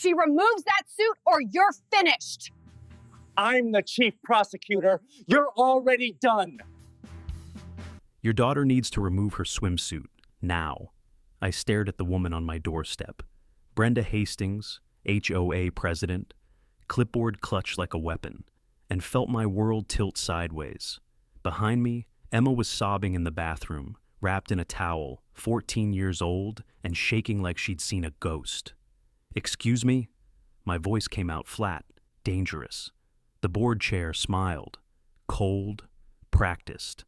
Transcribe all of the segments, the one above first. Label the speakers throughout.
Speaker 1: She removes that suit or you're finished.
Speaker 2: I'm the chief prosecutor. You're already done.
Speaker 3: Your daughter needs to remove her swimsuit, now. I stared at the woman on my doorstep. Brenda Hastings, HOA president, clipboard clutched like a weapon, and felt my world tilt sideways. Behind me, Emma was sobbing in the bathroom, wrapped in a towel, 14 years old, and shaking like she'd seen a ghost. "Excuse me?" My voice came out flat, dangerous. The board chair smiled. Cold, practiced.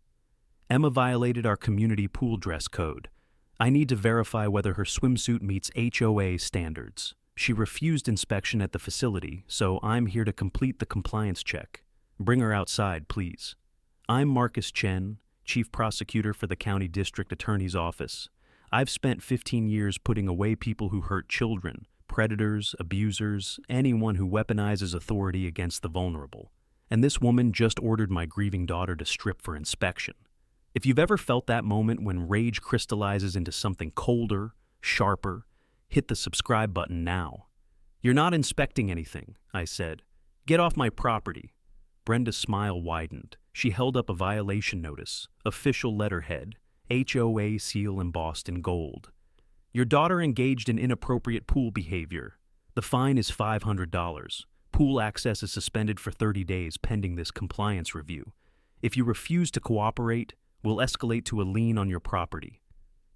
Speaker 3: "Emma violated our community pool dress code. I need to verify whether her swimsuit meets HOA standards. She refused inspection at the facility, so I'm here to complete the compliance check. Bring her outside, please." I'm Marcus Chen, Chief Prosecutor for the County District Attorney's Office. I've spent 15 years putting away people who hurt children, predators, abusers, anyone who weaponizes authority against the vulnerable. And this woman just ordered my grieving daughter to strip for inspection. If you've ever felt that moment when rage crystallizes into something colder, sharper, hit the subscribe button now. "You're not inspecting anything," I said. "Get off my property." Brenda's smile widened. She held up a violation notice, official letterhead, HOA seal embossed in gold. "Your daughter engaged in inappropriate pool behavior. The fine is $500. Pool access is suspended for 30 days pending this compliance review. If you refuse to cooperate, we'll escalate to a lien on your property."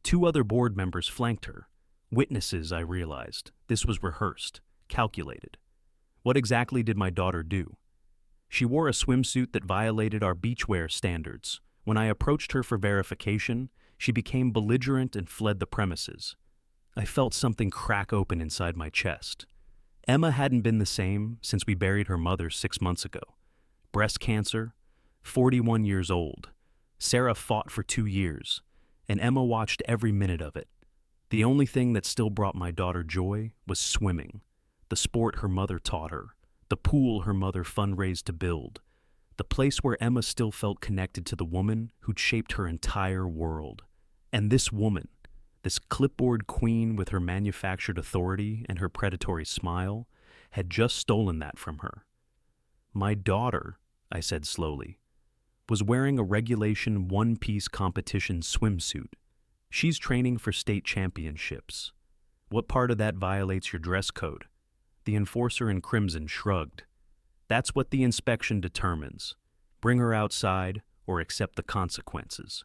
Speaker 3: 2 other board members flanked her. Witnesses, I realized. This was rehearsed, calculated. What exactly did my daughter do? She wore a swimsuit that violated our beachwear standards. When I approached her for verification, she became belligerent and fled the premises. I felt something crack open inside my chest. Emma hadn't been the same since we buried her mother 6 months ago. Breast cancer, 41 years old. Sarah fought for 2 years, and Emma watched every minute of it. The only thing that still brought my daughter joy was swimming, the sport her mother taught her, the pool her mother fundraised to build, the place where Emma still felt connected to the woman who'd shaped her entire world. And this woman, this clipboard queen with her manufactured authority and her predatory smile, had just stolen that from her. "My daughter," I said slowly, "was wearing a regulation one-piece competition swimsuit. She's training for state championships. What part of that violates your dress code?" The enforcer in crimson shrugged. "That's what the inspection determines. Bring her outside or accept the consequences."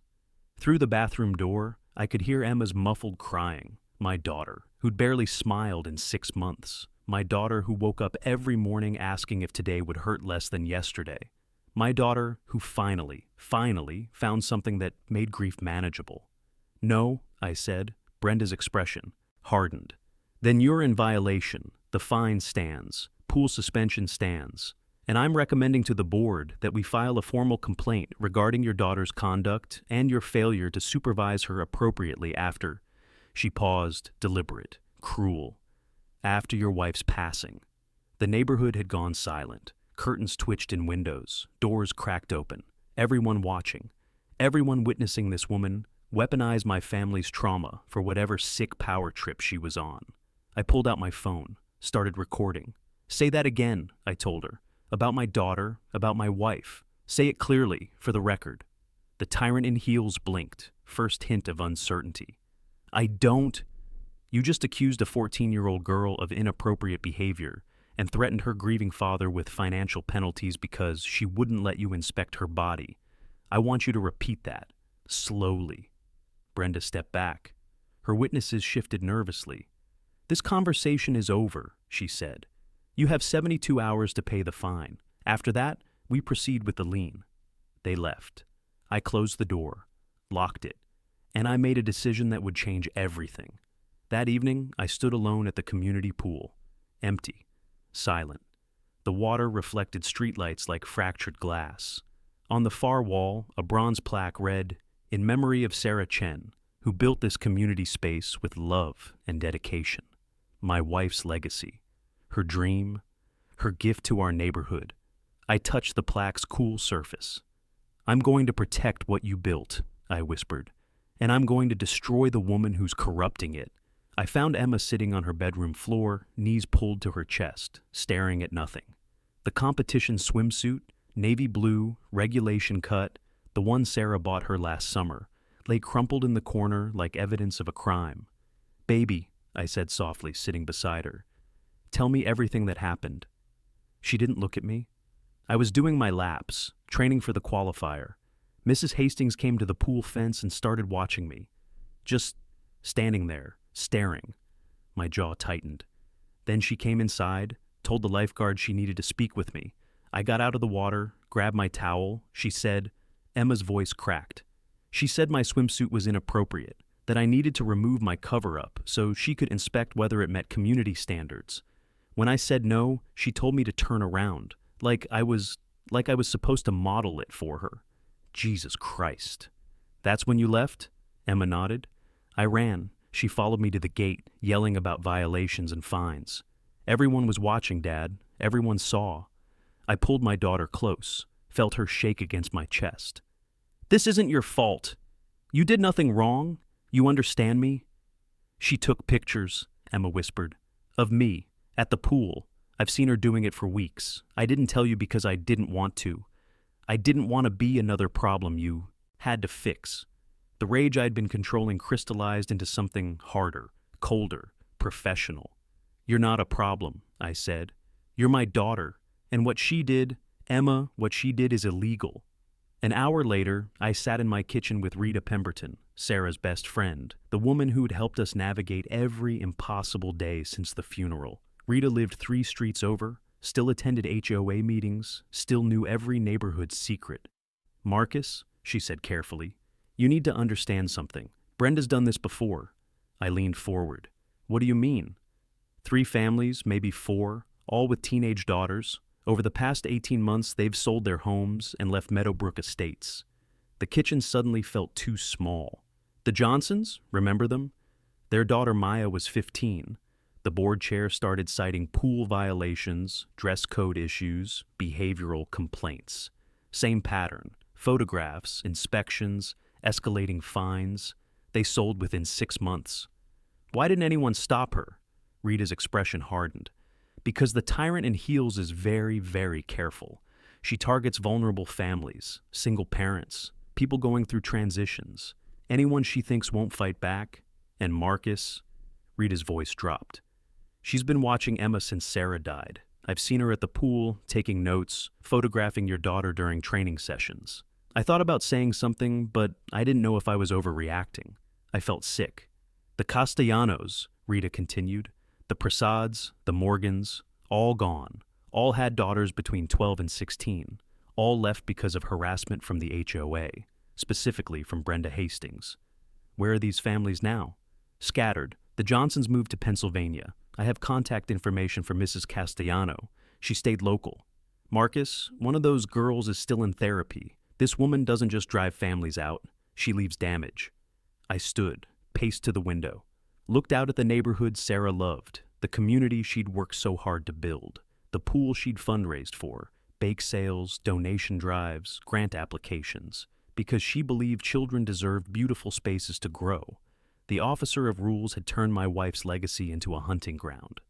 Speaker 3: Through the bathroom door, I could hear Emma's muffled crying. My daughter, who'd barely smiled in 6 months. My daughter who woke up every morning asking if today would hurt less than yesterday. My daughter who finally found something that made grief manageable. "No," I said. Brenda's expression hardened. "Then you're in violation. The fine stands. Pool suspension stands. And I'm recommending to the board that we file a formal complaint regarding your daughter's conduct and your failure to supervise her appropriately after." She paused, deliberate, cruel. "After your wife's passing." The neighborhood had gone silent. Curtains twitched in windows, doors cracked open. Everyone watching, everyone witnessing this woman weaponize my family's trauma for whatever sick power trip she was on. I pulled out my phone, started recording. "Say that again," I told her. "About my daughter, about my wife. Say it clearly, for the record." The tyrant in heels blinked, first hint of uncertainty. "I don't." "You just accused a 14-year-old girl of inappropriate behavior and threatened her grieving father with financial penalties because she wouldn't let you inspect her body. I want you to repeat that, slowly." Brenda stepped back. Her witnesses shifted nervously. "This conversation is over," she said. "You have 72 hours to pay the fine. After that, we proceed with the lien." They left. I closed the door, locked it, and I made a decision that would change everything. That evening, I stood alone at the community pool, empty, silent. The water reflected streetlights like fractured glass. On the far wall, a bronze plaque read, "In memory of Sarah Chen, who built this community space with love and dedication." My wife's legacy, her dream, her gift to our neighborhood. I touched the plaque's cool surface. "I'm going to protect what you built," I whispered, "and I'm going to destroy the woman who's corrupting it." I found Emma sitting on her bedroom floor, knees pulled to her chest, staring at nothing. The competition swimsuit, navy blue, regulation cut, the one Sarah bought her last summer, lay crumpled in the corner like evidence of a crime. "Baby," I said softly, sitting beside her, "tell me everything that happened." She didn't look at me. I was doing my laps, training for the qualifier. Mrs. Hastings came to the pool fence and started watching me. Just standing there, staring. My jaw tightened. Then she came inside, told the lifeguard she needed to speak with me. I got out of the water, grabbed my towel. She said, Emma's voice cracked. She said my swimsuit was inappropriate, that I needed to remove my cover-up so she could inspect whether it met community standards. When I said no, she told me to turn around, like I was supposed to model it for her. Jesus Christ. "That's when you left?" Emma nodded. "I ran. She followed me to the gate, yelling about violations and fines. Everyone was watching, Dad. Everyone saw." I pulled my daughter close, felt her shake against my chest. "This isn't your fault. You did nothing wrong. You understand me?" "She took pictures," Emma whispered, "of me, at the pool. I've seen her doing it for weeks. I didn't tell you because I didn't want to. I didn't want to be another problem you had to fix." The rage I'd been controlling crystallized into something harder, colder, professional. "You're not a problem," I said. "You're my daughter, and what she did, Emma, what she did is illegal." An hour later, I sat in my kitchen with Rita Pemberton, Sarah's best friend, the woman who'd helped us navigate every impossible day since the funeral. Rita lived 3 streets over, still attended HOA meetings, still knew every neighborhood's secret. "Marcus," she said carefully, "you need to understand something. Brenda's done this before." I leaned forward. "What do you mean?" 3 families, maybe 4, all with teenage daughters. Over the past 18 months, they've sold their homes and left Meadowbrook Estates. The kitchen suddenly felt too small. The Johnsons, remember them? Their daughter Maya was 15. The board chair started citing pool violations, dress code issues, behavioral complaints. Same pattern: photographs, inspections, escalating fines. They sold within 6 months. Why didn't anyone stop her? Rita's expression hardened. Because the tyrant in heels is very, very careful. She targets vulnerable families, single parents, people going through transitions, anyone she thinks won't fight back. And Marcus, Rita's voice dropped. She's been watching Emma since Sarah died. I've seen her at the pool, taking notes, photographing your daughter during training sessions. I thought about saying something, but I didn't know if I was overreacting. I felt sick. The Castellanos, Rita continued, the Prasads, the Morgans, all gone. All had daughters between 12 and 16. All left because of harassment from the HOA, specifically from Brenda Hastings. Where are these families now? Scattered. The Johnsons moved to Pennsylvania. I have contact information for Mrs. Castellano. She stayed local. Marcus, one of those girls is still in therapy. This woman doesn't just drive families out. She leaves damage. I stood, paced to the window, looked out at the neighborhood Sarah loved, the community she'd worked so hard to build, the pool she'd fundraised for, bake sales, donation drives, grant applications, because she believed children deserved beautiful spaces to grow. The officer of rules had turned my wife's legacy into a hunting ground.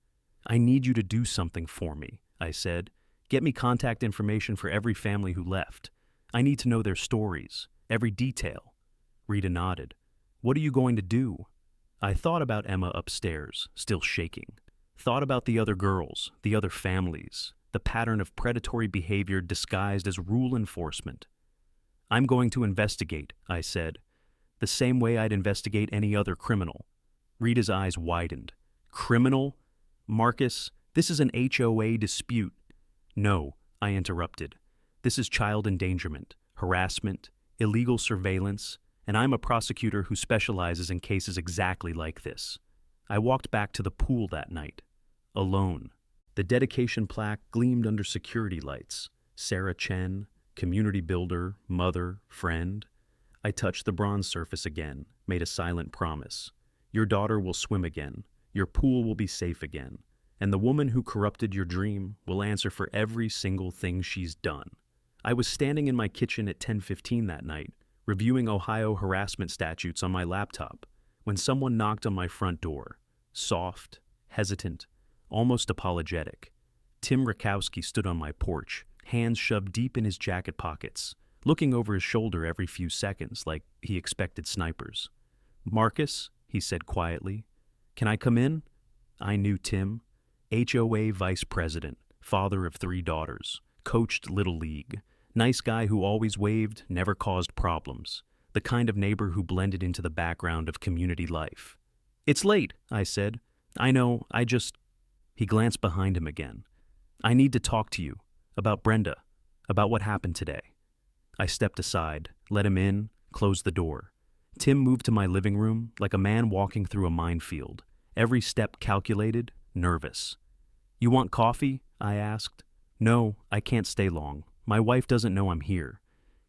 Speaker 3: "I need you to do something for me," I said. "Get me contact information for every family who left. I need to know their stories, every detail." Rita nodded. "What are you going to do?" I thought about Emma upstairs, still shaking. Thought about the other girls, the other families, the pattern of predatory behavior disguised as rule enforcement. "I'm going to investigate," I said, "the same way I'd investigate any other criminal." Rita's eyes widened. "Criminal? Marcus, this is an HOA dispute." "No," I interrupted. "This is child endangerment, harassment, illegal surveillance, and I'm a prosecutor who specializes in cases exactly like this." I walked back to the pool that night, alone. The dedication plaque gleamed under security lights. Sarah Chen, community builder, mother, friend. I touched the bronze surface again, made a silent promise. Your daughter will swim again. Your pool will be safe again. And the woman who corrupted your dream will answer for every single thing she's done. I was standing in my kitchen at 10:15 that night, reviewing Ohio harassment statutes on my laptop, when someone knocked on my front door. soft, hesitant, almost apologetic. Tim Rakowski stood on my porch, hands shoved deep in his jacket pockets, looking over his shoulder every few seconds like he expected snipers. "Marcus," he said quietly, "can I come in?" I knew Tim, HOA vice president, father of 3 daughters, coached Little League, nice guy who always waved, never caused problems, the kind of neighbor who blended into the background of community life. "It's late," I said. "I know, He glanced behind him again. "I need to talk to you. About Brenda. About what happened today." I stepped aside, let him in, closed the door. Tim moved to my living room like a man walking through a minefield, every step calculated, nervous. "You want coffee?" I asked. "No, I can't stay long. My wife doesn't know I'm here."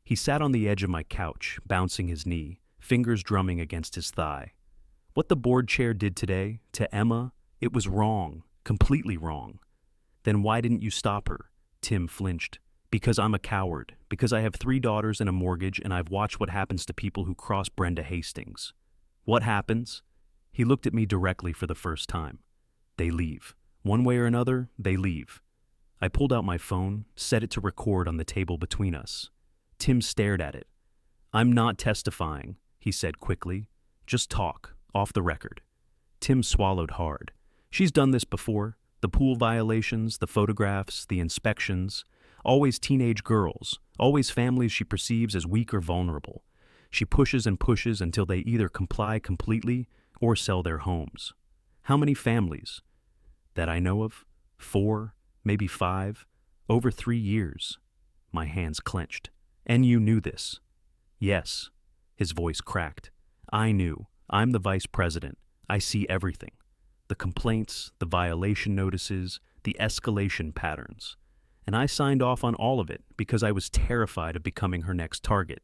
Speaker 3: He sat on the edge of my couch, bouncing his knee, fingers drumming against his thigh. "What the board chair did today, to Emma, it was wrong, completely wrong." "Then why didn't you stop her?" Tim flinched. "Because I'm a coward, because I have 3 daughters and a mortgage, and I've watched what happens to people who cross Brenda Hastings." "What happens?" He looked at me directly for the first time. "They leave. One way or another, they leave." I pulled out my phone, set it to record on the table between us. Tim stared at it. "I'm not testifying," he said quickly. "Just talk, off the record." Tim swallowed hard. "She's done this before. The pool violations, the photographs, the inspections. Always teenage girls, always families she perceives as weak or vulnerable. She pushes and pushes until they either comply completely or sell their homes. How many families?" "That I know of? 4, maybe 5, over 3 years." My hands clenched. "And you knew this?" "Yes." His voice cracked. "I knew. I'm the vice president. I see everything. The complaints, the violation notices, the escalation patterns. And I signed off on all of it because I was terrified of becoming her next target."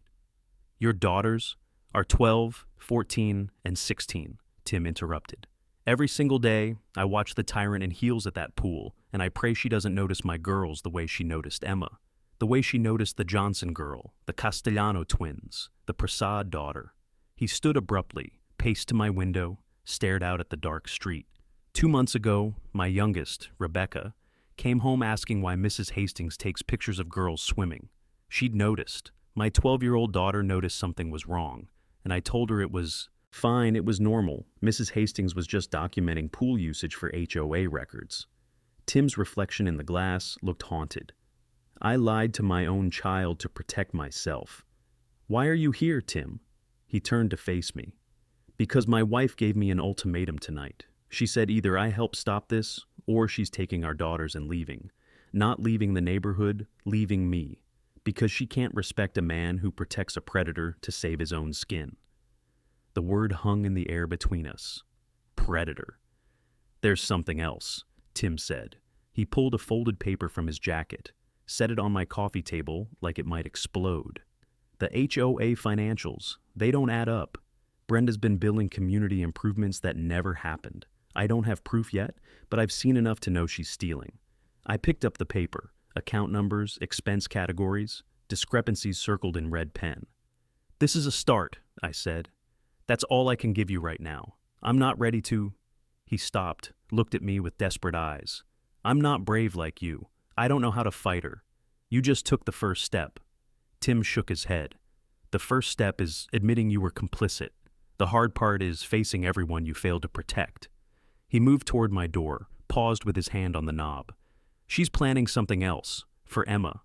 Speaker 3: "Your daughters are 12, 14, and 16, Tim interrupted. "Every single day, I watch the tyrant in heels at that pool, and I pray she doesn't notice my girls the way she noticed Emma, the way she noticed the Johnson girl, the Castellano twins, the Prasad daughter." He stood abruptly, paced to my window, stared out at the dark street. 2 months ago, my youngest, Rebecca, came home asking why Mrs. Hastings takes pictures of girls swimming. She'd noticed. My 12-year-old daughter noticed something was wrong, and I told her it was fine, it was normal. Mrs. Hastings was just documenting pool usage for HOA records. Tim's reflection in the glass looked haunted. "I lied to my own child to protect myself." "Why are you here, Tim?" He turned to face me. "Because my wife gave me an ultimatum tonight. She said either I help stop this, or she's taking our daughters and leaving. Not leaving the neighborhood, leaving me. Because she can't respect a man who protects a predator to save his own skin." The word hung in the air between us. Predator. "There's something else," Tim said. He pulled a folded paper from his jacket, set it on my coffee table like it might explode. "The HOA financials, they don't add up. Brenda's been billing community improvements that never happened. I don't have proof yet, but I've seen enough to know she's stealing." I picked up the paper, account numbers, expense categories, discrepancies circled in red pen. "This is a start," I said. "That's all I can give you right now. I'm not ready to—" He stopped, looked at me with desperate eyes. "I'm not brave like you. I don't know how to fight her. You just took the first step." Tim shook his head. "The first step is admitting you were complicit. The hard part is facing everyone you failed to protect." He moved toward my door, paused with his hand on the knob. "She's planning something else, for Emma.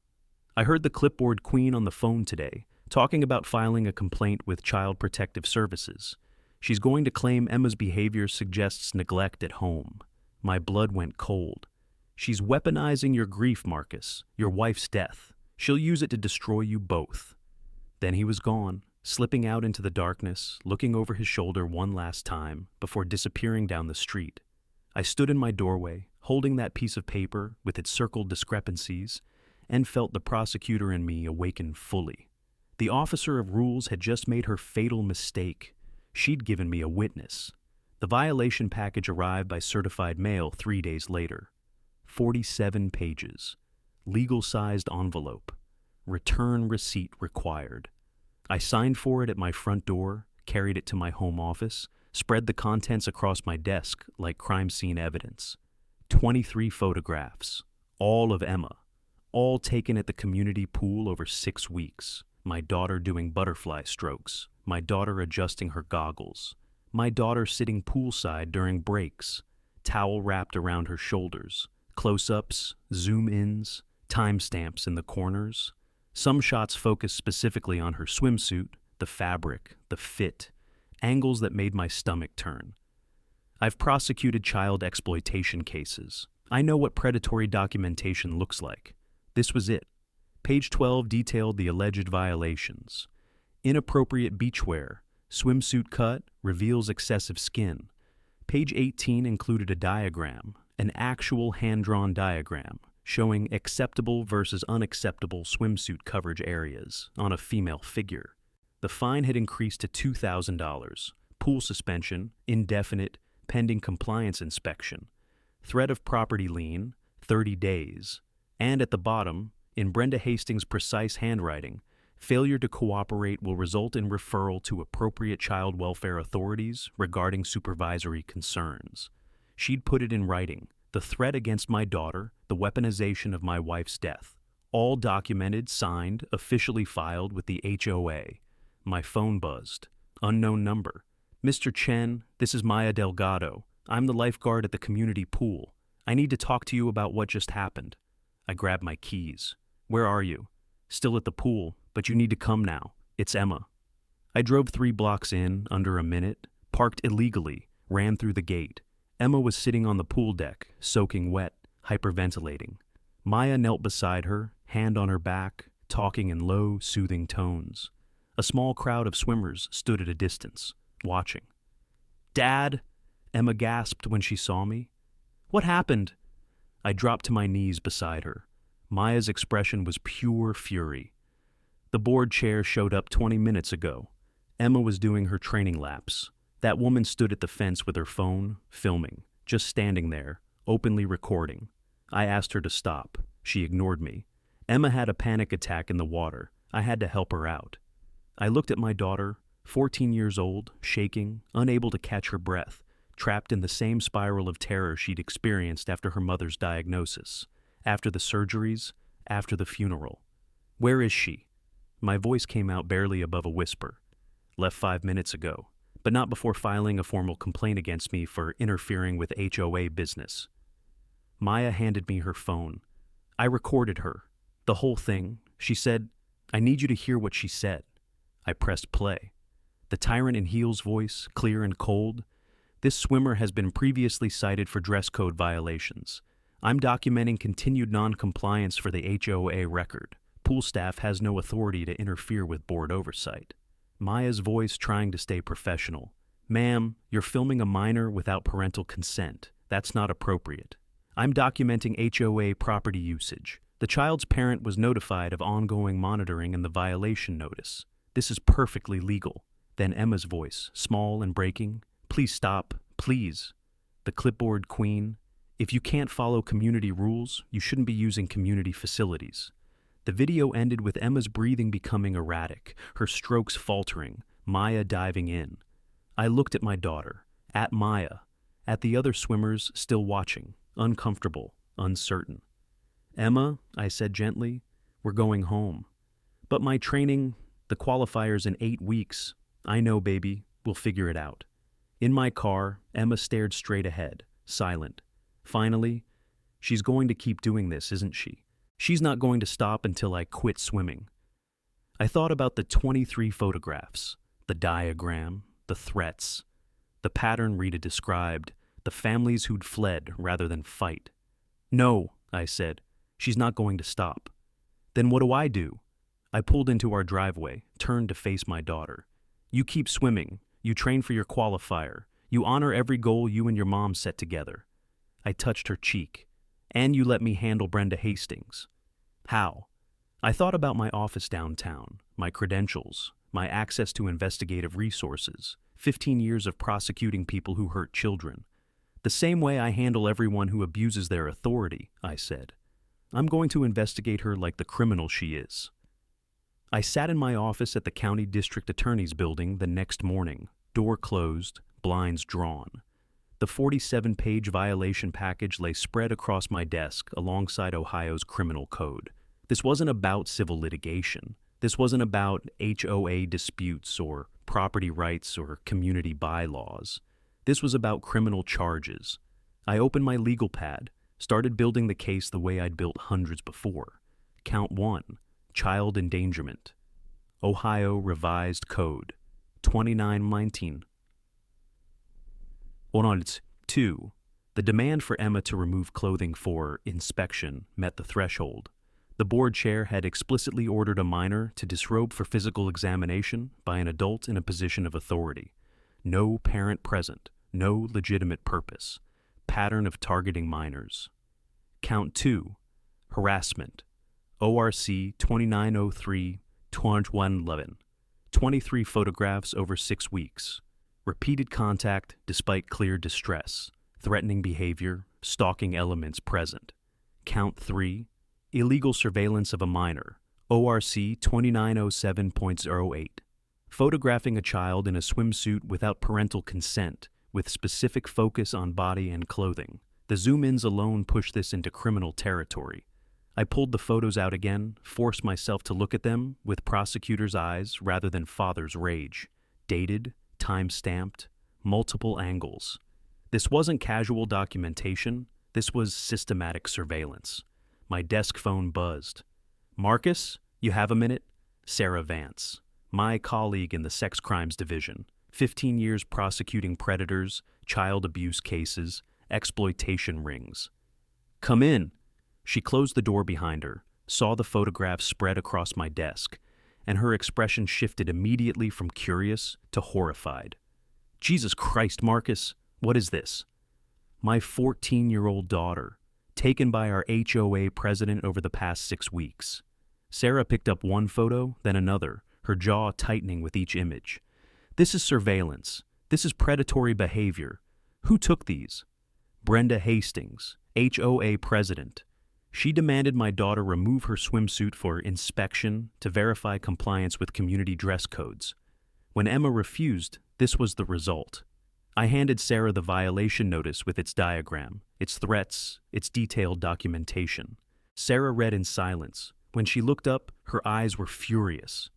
Speaker 3: I heard the clipboard queen on the phone today, talking about filing a complaint with Child Protective Services. She's going to claim Emma's behavior suggests neglect at home." My blood went cold. "She's weaponizing your grief, Marcus, your wife's death. She'll use it to destroy you both." Then he was gone, slipping out into the darkness, looking over his shoulder one last time before disappearing down the street. I stood in my doorway, holding that piece of paper with its circled discrepancies, and felt the prosecutor in me awaken fully. The officer of rules had just made her fatal mistake. She'd given me a witness. The violation package arrived by certified mail 3 days later. 47 pages. Legal-sized envelope. Return receipt required. I signed for it at my front door, carried it to my home office, spread the contents across my desk like crime scene evidence. 23 photographs, all of Emma, all taken at the community pool over 6 weeks. My daughter doing butterfly strokes, my daughter adjusting her goggles, my daughter sitting poolside during breaks, towel wrapped around her shoulders, close-ups, zoom-ins, timestamps in the corners. Some shots focused specifically on her swimsuit, the fabric, the fit, angles that made my stomach turn. I've prosecuted child exploitation cases. I know what predatory documentation looks like. This was it. Page 12 detailed the alleged violations. Inappropriate beachwear, swimsuit cut, reveals excessive skin. Page 18 included a diagram, an actual hand-drawn diagram, showing acceptable versus unacceptable swimsuit coverage areas on a female figure. The fine had increased to $2,000, pool suspension, indefinite, pending compliance inspection, threat of property lien, 30 days, and at the bottom, in Brenda Hastings' precise handwriting, failure to cooperate will result in referral to appropriate child welfare authorities regarding supervisory concerns. She'd put it in writing, the threat against my daughter, the weaponization of my wife's death, all documented, signed, officially filed with the HOA. My phone buzzed. Unknown number. Mr. Chen, this is Maya Delgado. I'm the lifeguard at the community pool. I need to talk to you about what just happened. I grabbed my keys. Where are you? Still at the pool, but you need to come now. It's Emma. I drove 3 blocks in, under a minute, parked illegally, ran through the gate. Emma was sitting on the pool deck, soaking wet, hyperventilating. Maya knelt beside her, hand on her back, talking in low, soothing tones. A small crowd of swimmers stood at a distance, watching. "Dad!" Emma gasped when she saw me. "What happened?" I dropped to my knees beside her. Maya's expression was pure fury. The board chair showed up 20 minutes ago. Emma was doing her training laps. That woman stood at the fence with her phone, filming, just standing there, openly recording. I asked her to stop. She ignored me. Emma had a panic attack in the water. I had to help her out. I looked at my daughter, 14 years old, shaking, unable to catch her breath, trapped in the same spiral of terror she'd experienced after her mother's diagnosis, after the surgeries, after the funeral. "Where is she?" My voice came out barely above a whisper. "Left 5 minutes ago, but not before filing a formal complaint against me for interfering with HOA business." Maya handed me her phone. I recorded her. The whole thing. She said, "I need you to hear what she said." I pressed play. The tyrant in heels voice, clear and cold. "This swimmer has been previously cited for dress code violations. I'm documenting continued non-compliance for the HOA record. Pool staff has no authority to interfere with board oversight." Maya's voice trying to stay professional. "Ma'am, you're filming a minor without parental consent. That's not appropriate. I'm documenting HOA property usage. The child's parent was notified of ongoing monitoring and the violation notice. This is perfectly legal." Then Emma's voice, small and breaking. "Please stop, please." The clipboard queen. "If you can't follow community rules, you shouldn't be using community facilities." The video ended with Emma's breathing becoming erratic, her strokes faltering, Maya diving in. I looked at my daughter, at Maya, at the other swimmers still watching, uncomfortable, uncertain. "Emma," I said gently, "we're going home. But my training, the qualifier's in 8 weeks. I know, baby, we'll figure it out." In my car, Emma stared straight ahead, silent. Finally, "She's going to keep doing this, isn't she? She's not going to stop until I quit swimming." I thought about the 23 photographs, the diagram, the threats, the pattern Rita described, the families who'd fled rather than fight. "No," I said, "she's not going to stop." "Then what do I do?" I pulled into our driveway, turned to face my daughter. "You keep swimming. You train for your qualifier. You honor every goal you and your mom set together." I touched her cheek. "And you let me handle Brenda Hastings." "How?" I thought about my office downtown, my credentials, my access to investigative resources, 15 years of prosecuting people who hurt children. "The same way I handle everyone who abuses their authority," I said. "I'm going to investigate her like the criminal she is." I sat in my office at the County District Attorney's building the next morning, door closed, blinds drawn. The 47-page violation package lay spread across my desk alongside Ohio's criminal code. This wasn't about civil litigation. This wasn't about HOA disputes or property rights or community bylaws. This was about criminal charges. I opened my legal pad, started building the case the way I'd built hundreds before. Count 1, child endangerment. Ohio Revised Code, 2919. On 2, the demand for Emma to remove clothing for inspection met the threshold. The board chair had explicitly ordered a minor to disrobe for physical examination by an adult in a position of authority. No parent present, no legitimate purpose. Pattern of targeting minors. Count 2, harassment. ORC 2903-2111. 23 photographs over 6 weeks. Repeated contact despite clear distress. Threatening behavior, stalking elements present. Count 3, illegal surveillance of a minor. ORC 2907.08. Photographing a child in a swimsuit without parental consent, with specific focus on body and clothing. The zoom-ins alone push this into criminal territory. I pulled the photos out again, forced myself to look at them with prosecutor's eyes rather than father's rage. Dated, time-stamped, multiple angles. This wasn't casual documentation, this was systematic surveillance. My desk phone buzzed. "Marcus, you have a minute?" Sarah Vance, my colleague in the sex crimes division, 15 years prosecuting predators, child abuse cases, exploitation rings. "Come in." She closed the door behind her, saw the photographs spread across my desk, and her expression shifted immediately from curious to horrified. "Jesus Christ, Marcus, what is this?" "My 14-year-old daughter, taken by our HOA president over the past 6 weeks." Sarah picked up one photo, then another, her jaw tightening with each image. "This is surveillance. This is predatory behavior. Who took these?" "Brenda Hastings, HOA president. She demanded my daughter remove her swimsuit for inspection to verify compliance with community dress codes. When Emma refused, this was the result." I handed Sarah the violation notice with its diagram, its threats, its detailed documentation. Sarah read in silence. When she looked up, her eyes were furious.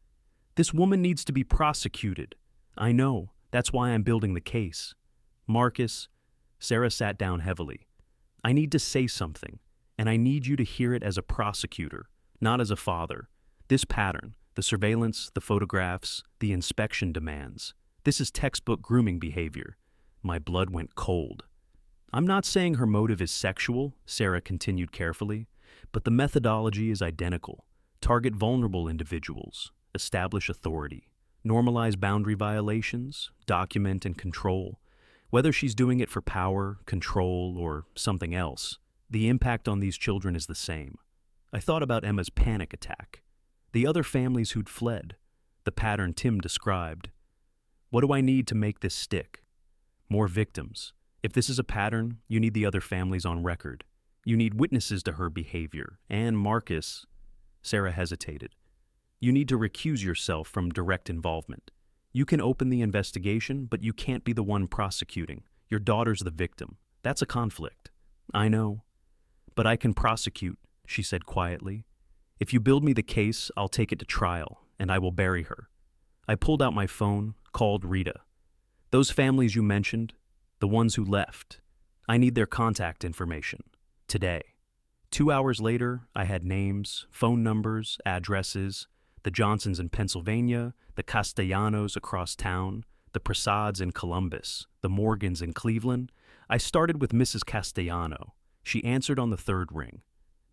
Speaker 3: "This woman needs to be prosecuted." "I know. That's why I'm building the case." "Marcus," Sarah sat down heavily, "I need to say something, and I need you to hear it as a prosecutor, not as a father. This pattern, the surveillance, the photographs, the inspection demands, this is textbook grooming behavior." My blood went cold. "I'm not saying her motive is sexual," Sarah continued carefully, "but the methodology is identical. Target vulnerable individuals, establish authority, normalize boundary violations, document and control. Whether she's doing it for power, control, or something else, the impact on these children is the same." I thought about Emma's panic attack, the other families who'd fled, the pattern Tim described. What do I need to make this stick? More victims. If this is a pattern, you need the other families on record. You need witnesses to her behavior. And Marcus, Sarah hesitated, you need to recuse yourself from direct involvement. You can open the investigation, but you can't be the one prosecuting. Your daughter's the victim. That's a conflict. I know. But I can prosecute, she said quietly. If you build me the case, I'll take it to trial, and I will bury her. I pulled out my phone, called Rita. Those families you mentioned, the ones who left, I need their contact information. Today. 2 hours later, I had names, phone numbers, addresses, the Johnsons in Pennsylvania, the Castellanos across town, the Prasads in Columbus, the Morgans in Cleveland. I started with Mrs. Castellano. She answered on the third ring.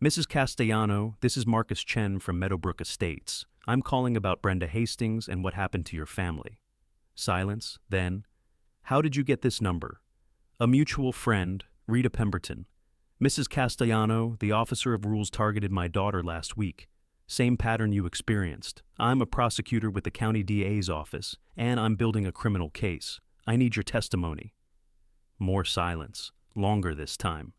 Speaker 3: "Mrs. Castellano, this is Marcus Chen from Meadowbrook Estates. I'm calling about Brenda Hastings and what happened to your family." Silence, then, "How did you get this number?" "A mutual friend, Rita Pemberton." "Mrs. Castellano, the officer of rules targeted my daughter last week. Same pattern you experienced. I'm a prosecutor with the county DA's office, and I'm building a criminal case. I need your testimony." More silence, longer this time.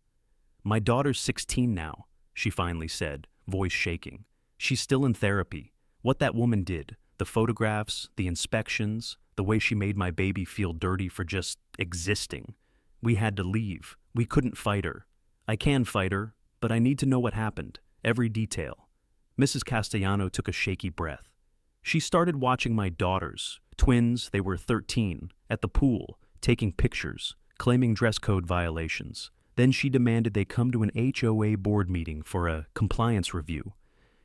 Speaker 3: "My daughter's 16 now," she finally said, voice shaking. "She's still in therapy. What that woman did, the photographs, the inspections, the way she made my baby feel dirty for just existing. We had to leave. We couldn't fight her. I can fight her, but I need to know what happened, every detail. Mrs. Castellano took a shaky breath. She started watching my daughters, twins, they were 13, at the pool, taking pictures, claiming dress code violations. Then she demanded they come to an HOA board meeting for a compliance review.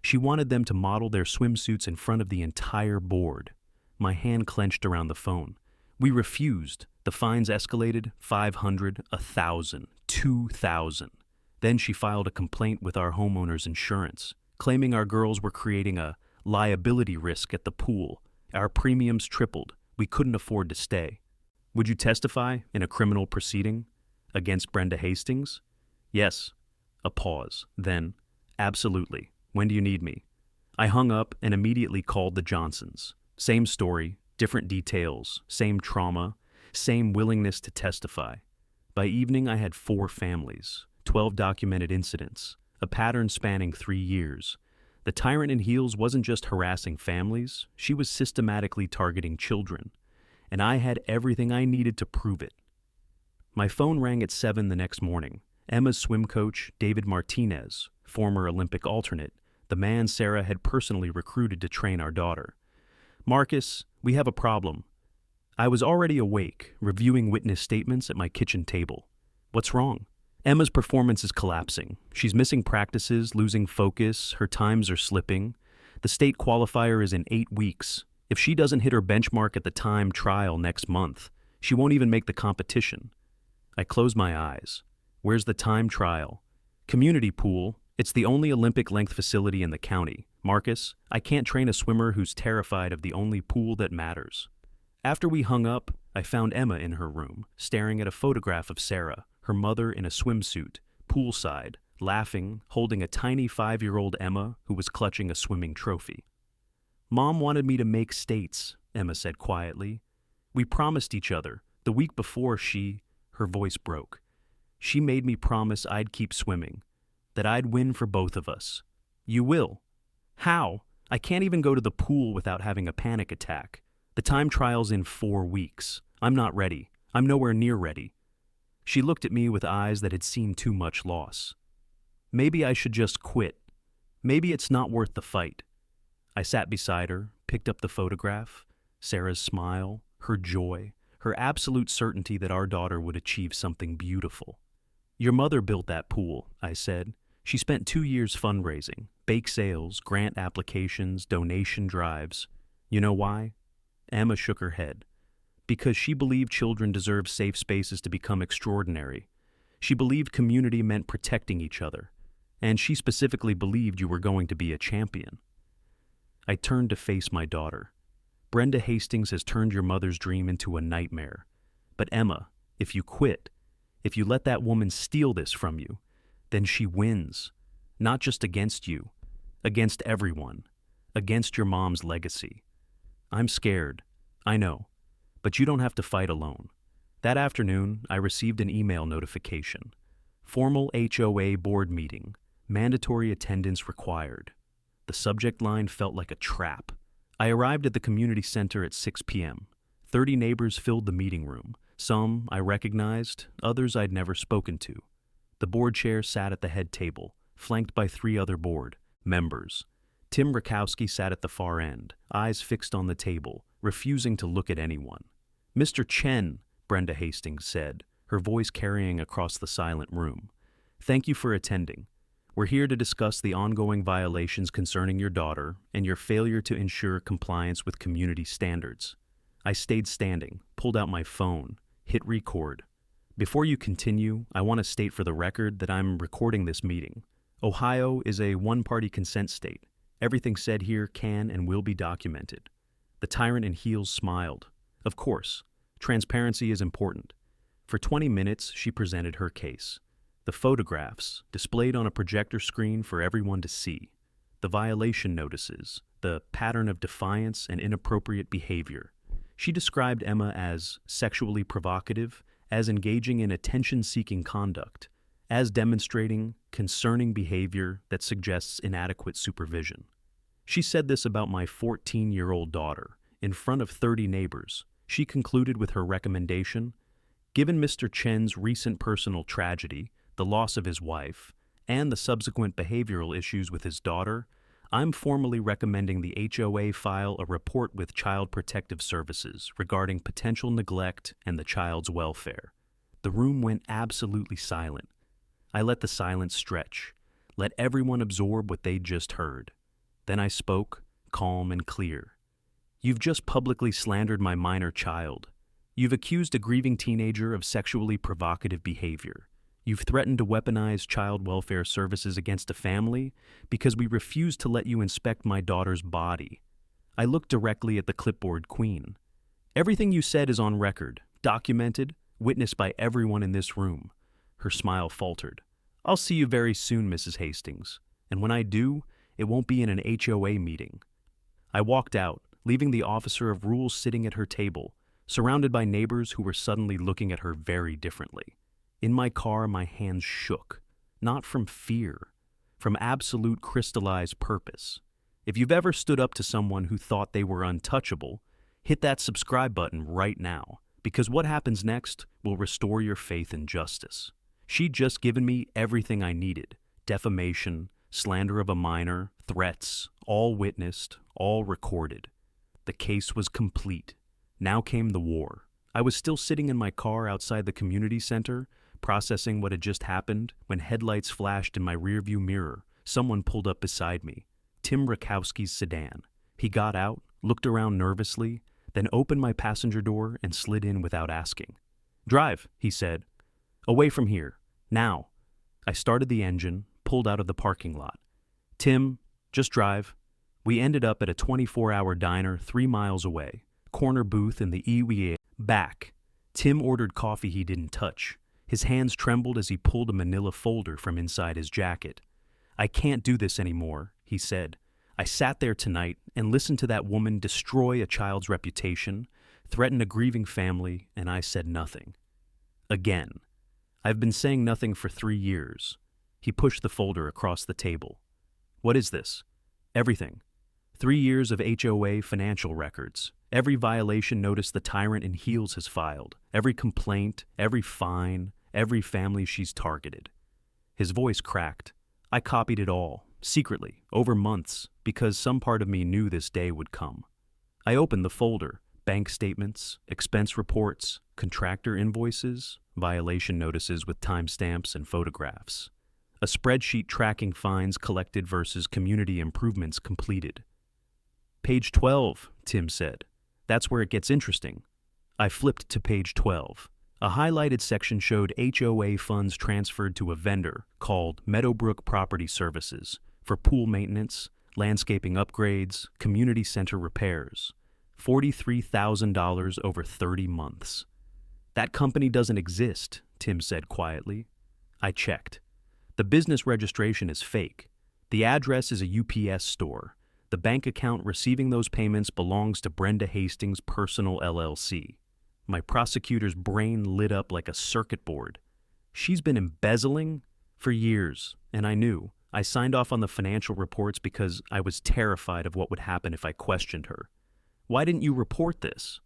Speaker 3: She wanted them to model their swimsuits in front of the entire board. My hand clenched around the phone. We refused. The fines escalated, 500, 1,000, 2,000. Then she filed a complaint with our homeowner's insurance, claiming our girls were creating a liability risk at the pool. Our premiums tripled. We couldn't afford to stay. Would you testify in a criminal proceeding against Brenda Hastings? Yes. A pause. Then, absolutely. When do you need me? I hung up and immediately called the Johnsons. Same story, different details, same trauma, same willingness to testify. By evening, I had 4 families, 12 documented incidents, a pattern spanning 3 years. The tyrant in heels wasn't just harassing families, she was systematically targeting children. And I had everything I needed to prove it. My phone rang at 7 the next morning. Emma's swim coach, David Martinez, former Olympic alternate, the man Sarah had personally recruited to train our daughter. Marcus, we have a problem. I was already awake, reviewing witness statements at my kitchen table. What's wrong? Emma's performance is collapsing. She's missing practices, losing focus, her times are slipping. The state qualifier is in 8 weeks. If she doesn't hit her benchmark at the time trial next month, she won't even make the competition. I close my eyes. Where's the time trial? Community pool. It's the only Olympic-length facility in the county. Marcus, I can't train a swimmer who's terrified of the only pool that matters. After we hung up, I found Emma in her room, staring at a photograph of Sarah, her mother in a swimsuit, poolside, laughing, holding a tiny 5-year-old Emma who was clutching a swimming trophy. Mom wanted me to make states, Emma said quietly. We promised each other. The week before her voice broke. She made me promise I'd keep swimming, that I'd win for both of us. You will. How? I can't even go to the pool without having a panic attack. The time trial's in 4 weeks. I'm not ready. I'm nowhere near ready. She looked at me with eyes that had seen too much loss. Maybe I should just quit. Maybe it's not worth the fight. I sat beside her, picked up the photograph, Sarah's smile, her joy, her absolute certainty that our daughter would achieve something beautiful. Your mother built that pool, I said. She spent 2 years fundraising, bake sales, grant applications, donation drives. You know why? Emma shook her head. Because she believed children deserve safe spaces to become extraordinary. She believed community meant protecting each other. And she specifically believed you were going to be a champion. I turned to face my daughter. Brenda Hastings has turned your mother's dream into a nightmare. But Emma, if you quit, if you let that woman steal this from you, then she wins. Not just against you, against everyone, against your mom's legacy. I'm scared, I know, but you don't have to fight alone. That afternoon, I received an email notification. Formal HOA board meeting, mandatory attendance required. The subject line felt like a trap. I arrived at the community center at 6 p.m. 30 neighbors filled the meeting room. Some I recognized, others I'd never spoken to. The board chair sat at the head table, flanked by 3 other board members. Tim Rakowski sat at the far end, eyes fixed on the table, refusing to look at anyone. Mr. Chen, Brenda Hastings said, her voice carrying across the silent room. Thank you for attending. We're here to discuss the ongoing violations concerning your daughter and your failure to ensure compliance with community standards. I stayed standing, pulled out my phone, hit record. Before you continue, I want to state for the record that I'm recording this meeting. Ohio is a one-party consent state. Everything said here can and will be documented. The tyrant in heels smiled. Of course, transparency is important. For 20 minutes, she presented her case. The photographs, displayed on a projector screen for everyone to see. The violation notices, the pattern of defiance and inappropriate behavior. She described Emma as sexually provocative, as engaging in attention-seeking conduct, as demonstrating concerning behavior that suggests inadequate supervision. She said this about my 14-year-old daughter, in front of 30 neighbors. She concluded with her recommendation, Given Mr. Chen's recent personal tragedy, the loss of his wife, and the subsequent behavioral issues with his daughter, I'm formally recommending the HOA file a report with Child Protective Services regarding potential neglect and the child's welfare. The room went absolutely silent. I let the silence stretch, let everyone absorb what they'd just heard. Then I spoke, calm and clear. You've just publicly slandered my minor child. You've accused a grieving teenager of sexually provocative behavior. You've threatened to weaponize child welfare services against a family because we refused to let you inspect my daughter's body. I looked directly at the clipboard queen. Everything you said is on record, documented, witnessed by everyone in this room. Her smile faltered. I'll see you very soon, Mrs. Hastings. And when I do, it won't be in an HOA meeting. I walked out, leaving the officer of rules sitting at her table, surrounded by neighbors who were suddenly looking at her very differently. In my car, my hands shook, not from fear, from absolute crystallized purpose. If you've ever stood up to someone who thought they were untouchable, hit that subscribe button right now, because what happens next will restore your faith in justice. She'd just given me everything I needed: defamation, slander of a minor, threats, all witnessed, all recorded. The case was complete. Now came the war. I was still sitting in my car outside the community center, processing what had just happened, when headlights flashed in my rearview mirror. Someone pulled up beside me. Tim Rakowski's sedan. He got out, looked around nervously, then opened my passenger door and slid in without asking. "Drive," he said. "Away from here. Now." I started the engine, pulled out of the parking lot. "Tim, just drive." We ended up at a 24-hour diner 3 miles away. Corner booth in the HOA back. Tim ordered coffee he didn't touch. His hands trembled as he pulled a manila folder from inside his jacket. "I can't do this anymore," he said. "I sat there tonight and listened to that woman destroy a child's reputation, threaten a grieving family, and I said nothing. Again. I've been saying nothing for 3 years." He pushed the folder across the table. "What is this?" "Everything. 3 years of HOA financial records. Every violation notice the tyrant in heels has filed. Every complaint, every fine, every family she's targeted." His voice cracked. "I copied it all, secretly, over months, because some part of me knew this day would come." I opened the folder. Bank statements, expense reports, contractor invoices, violation notices with timestamps and photographs. A spreadsheet tracking fines collected versus community improvements completed. "Page 12, Tim said. "That's where it gets interesting." I flipped to page 12. A highlighted section showed HOA funds transferred to a vendor called Meadowbrook Property Services for pool maintenance, landscaping upgrades, community center repairs. $43,000 over 30 months. "That company doesn't exist," Tim said quietly. I checked. "The business registration is fake. The address is a UPS store. The bank account receiving those payments belongs to Brenda Hastings' personal LLC. My prosecutor's brain lit up like a circuit board. She's been embezzling for years, and I knew. I signed off on the financial reports because I was terrified of what would happen if I questioned her. "Why didn't you report this?"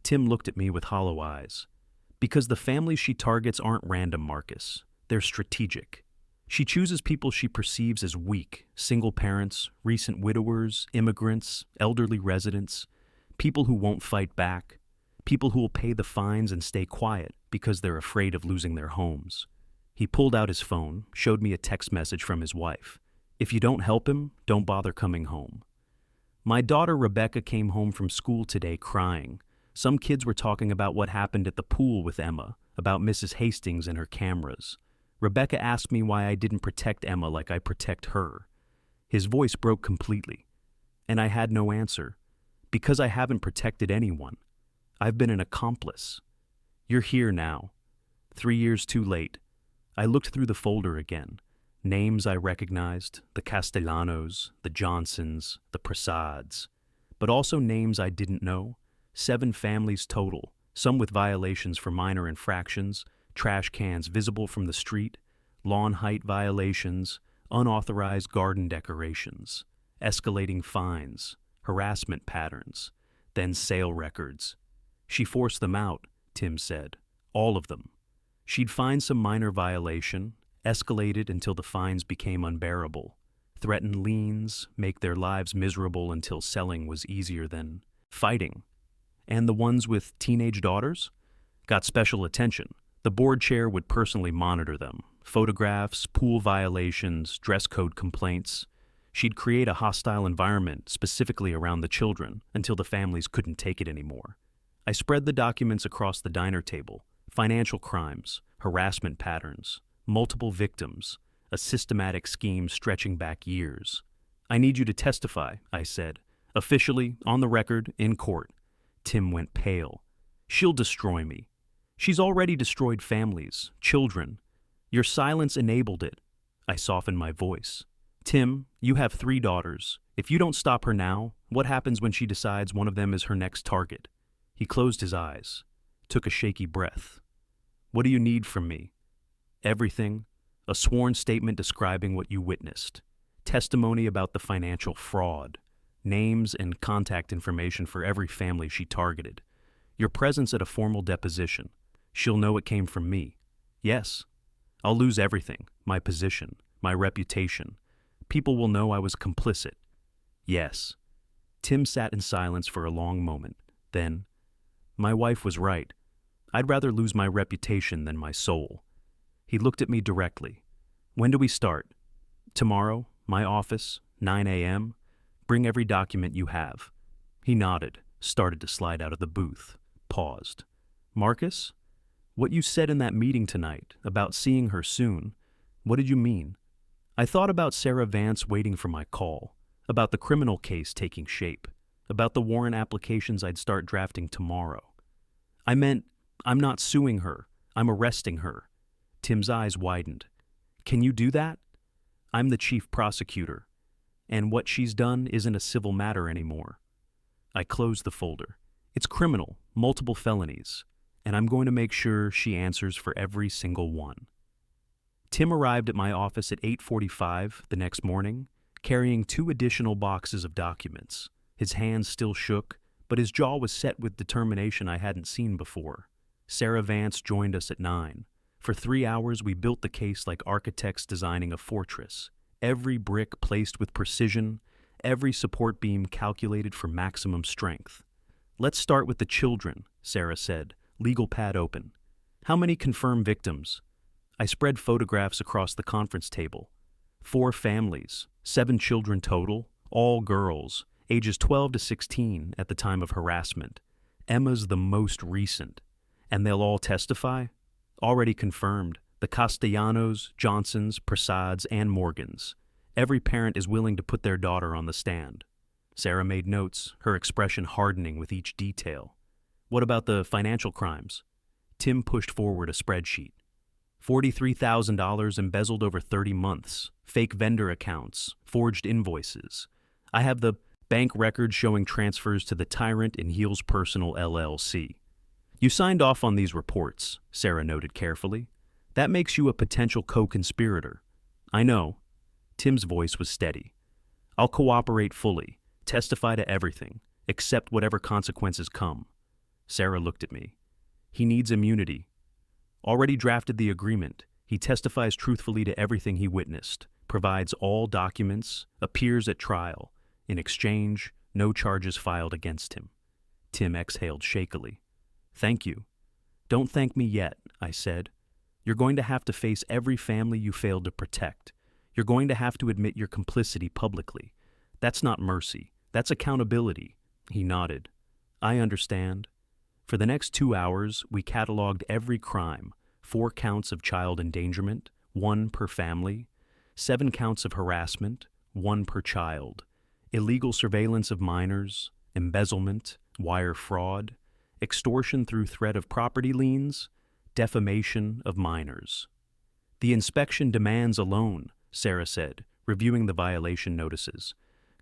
Speaker 3: Tim looked at me with hollow eyes. "Because the families she targets aren't random, Marcus. They're strategic. She chooses people she perceives as weak: single parents, recent widowers, immigrants, elderly residents, people who won't fight back, people who will pay the fines and stay quiet because they're afraid of losing their homes." He pulled out his phone, showed me a text message from his wife. "If you don't help him, don't bother coming home." My daughter Rebecca came home from school today crying. Some kids were talking about what happened at the pool with Emma, about Mrs. Hastings and her cameras. Rebecca asked me why I didn't protect Emma like I protect her. His voice broke completely, and I had no answer. Because I haven't protected anyone. I've been an accomplice. You're here now. 3 years too late. I looked through the folder again. Names I recognized: the Castellanos, the Johnsons, the Prasads. But also names I didn't know. 7 families total, some with violations for minor infractions, trash cans visible from the street, lawn height violations, unauthorized garden decorations, escalating fines, harassment patterns, then sale records. "She forced them out," Tim said. All of them. She'd find some minor violation, escalated until the fines became unbearable, threaten liens, make their lives miserable until selling was easier than fighting. And the ones with teenage daughters got special attention. The board chair would personally monitor them. Photographs, pool violations, dress code complaints. She'd create a hostile environment specifically around the children until the families couldn't take it anymore. I spread the documents across the diner table. Financial crimes, harassment patterns, multiple victims, a systematic scheme stretching back years. I need you to testify, I said. Officially, on the record, in court. Tim went pale. She'll destroy me. She's already destroyed families, children. Your silence enabled it. I softened my voice. Tim, you have 3 daughters. If you don't stop her now, what happens when she decides one of them is her next target? He closed his eyes, took a shaky breath. What do you need from me? Everything. A sworn statement describing what you witnessed. Testimony about the financial fraud. Names and contact information for every family she targeted. Your presence at a formal deposition. She'll know it came from me. Yes. I'll lose everything. My position. My reputation. People will know I was complicit. Yes. Tim sat in silence for a long moment. Then, my wife was right. I'd rather lose my reputation than my soul. He looked at me directly. When do we start? Tomorrow, my office, 9 a.m. Bring every document you have. He nodded, started to slide out of the booth, paused. Marcus? What you said in that meeting tonight about seeing her soon, what did you mean? I thought about Sarah Vance waiting for my call, about the criminal case taking shape, about the warrant applications I'd start drafting tomorrow. I meant, I'm not suing her, I'm arresting her. Tim's eyes widened. Can you do that? I'm the Chief Prosecutor, and what she's done isn't a civil matter anymore. I closed the folder. It's criminal, multiple felonies, and I'm going to make sure she answers for every single one. Tim arrived at my office at 8:45 the next morning, carrying 2 additional boxes of documents. His hands still shook, but his jaw was set with determination I hadn't seen before. Sarah Vance joined us at 9. For 3 hours, we built the case like architects designing a fortress. Every brick placed with precision, every support beam calculated for maximum strength. Let's start with the children, Sarah said, legal pad open. How many confirmed victims? I spread photographs across the conference table. 4 families, 7 children total, all girls, ages 12 to 16 at the time of harassment. Emma's the most recent. And they'll all testify? Already confirmed. The Castellanos, Johnsons, Prasads, and Morgans. Every parent is willing to put their daughter on the stand. Sarah made notes, her expression hardening with each detail. What about the financial crimes? Tim pushed forward a spreadsheet. $43,000 embezzled over 30 months, fake vendor accounts, forged invoices. I have the bank records showing transfers to the Tyrant in Heels Personal LLC. You signed off on these reports, Sarah noted carefully. That makes you a potential co-conspirator. I know. Tim's voice was steady. I'll cooperate fully, testify to everything, accept whatever consequences come. Sarah looked at me. He needs immunity. Already drafted the agreement. He testifies truthfully to everything he witnessed, provides all documents, appears at trial. In exchange, no charges filed against him. Tim exhaled shakily. Thank you. Don't thank me yet, I said. You're going to have to face every family you failed to protect. You're going to have to admit your complicity publicly. That's not mercy. That's accountability. He nodded. I understand. For the next 2 hours, we cataloged every crime, 4 counts of child endangerment, 1 per family, 7 counts of harassment, 1 per child, illegal surveillance of minors, embezzlement, wire fraud, extortion through threat of property liens, defamation of minors. The inspection demands alone, Sarah said, reviewing the violation notices,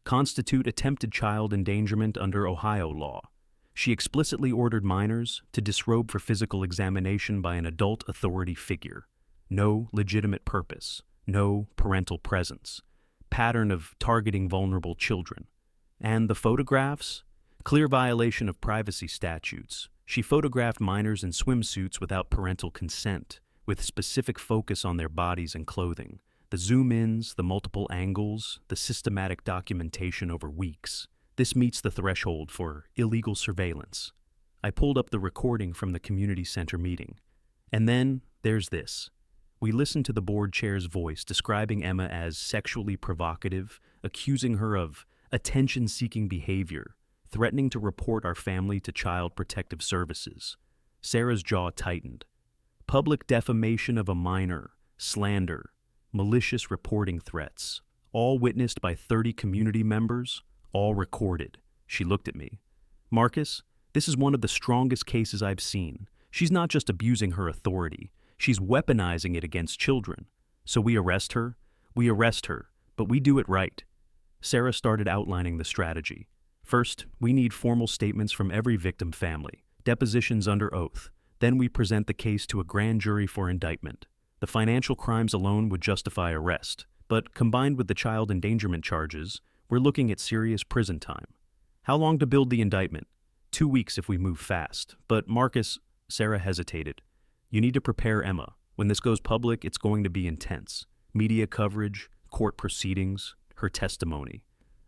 Speaker 3: constitute attempted child endangerment under Ohio law. She explicitly ordered minors to disrobe for physical examination by an adult authority figure. No legitimate purpose, no parental presence, pattern of targeting vulnerable children. And the photographs? Clear violation of privacy statutes, She photographed minors in swimsuits without parental consent, with specific focus on their bodies and clothing. The zoom-ins, the multiple angles, the systematic documentation over weeks. This meets the threshold for illegal surveillance. I pulled up the recording from the community center meeting. And then there's this. We listened to the board chair's voice describing Emma as sexually provocative, accusing her of attention-seeking behavior, threatening to report our family to Child Protective Services. Sarah's jaw tightened. Public defamation of a minor, slander, malicious reporting threats, all witnessed by 30 community members, all recorded. She looked at me. Marcus, this is one of the strongest cases I've seen. She's not just abusing her authority, she's weaponizing it against children. So we arrest her, but we do it right. Sarah started outlining the strategy. First, we need formal statements from every victim family, depositions under oath. Then we present the case to a grand jury for indictment. The financial crimes alone would justify arrest, but combined with the child endangerment charges, we're looking at serious prison time. How long to build the indictment? 2 weeks if we move fast. But Marcus, Sarah hesitated. You need to prepare Emma. When this goes public, it's going to be intense. Media coverage, court proceedings, her testimony.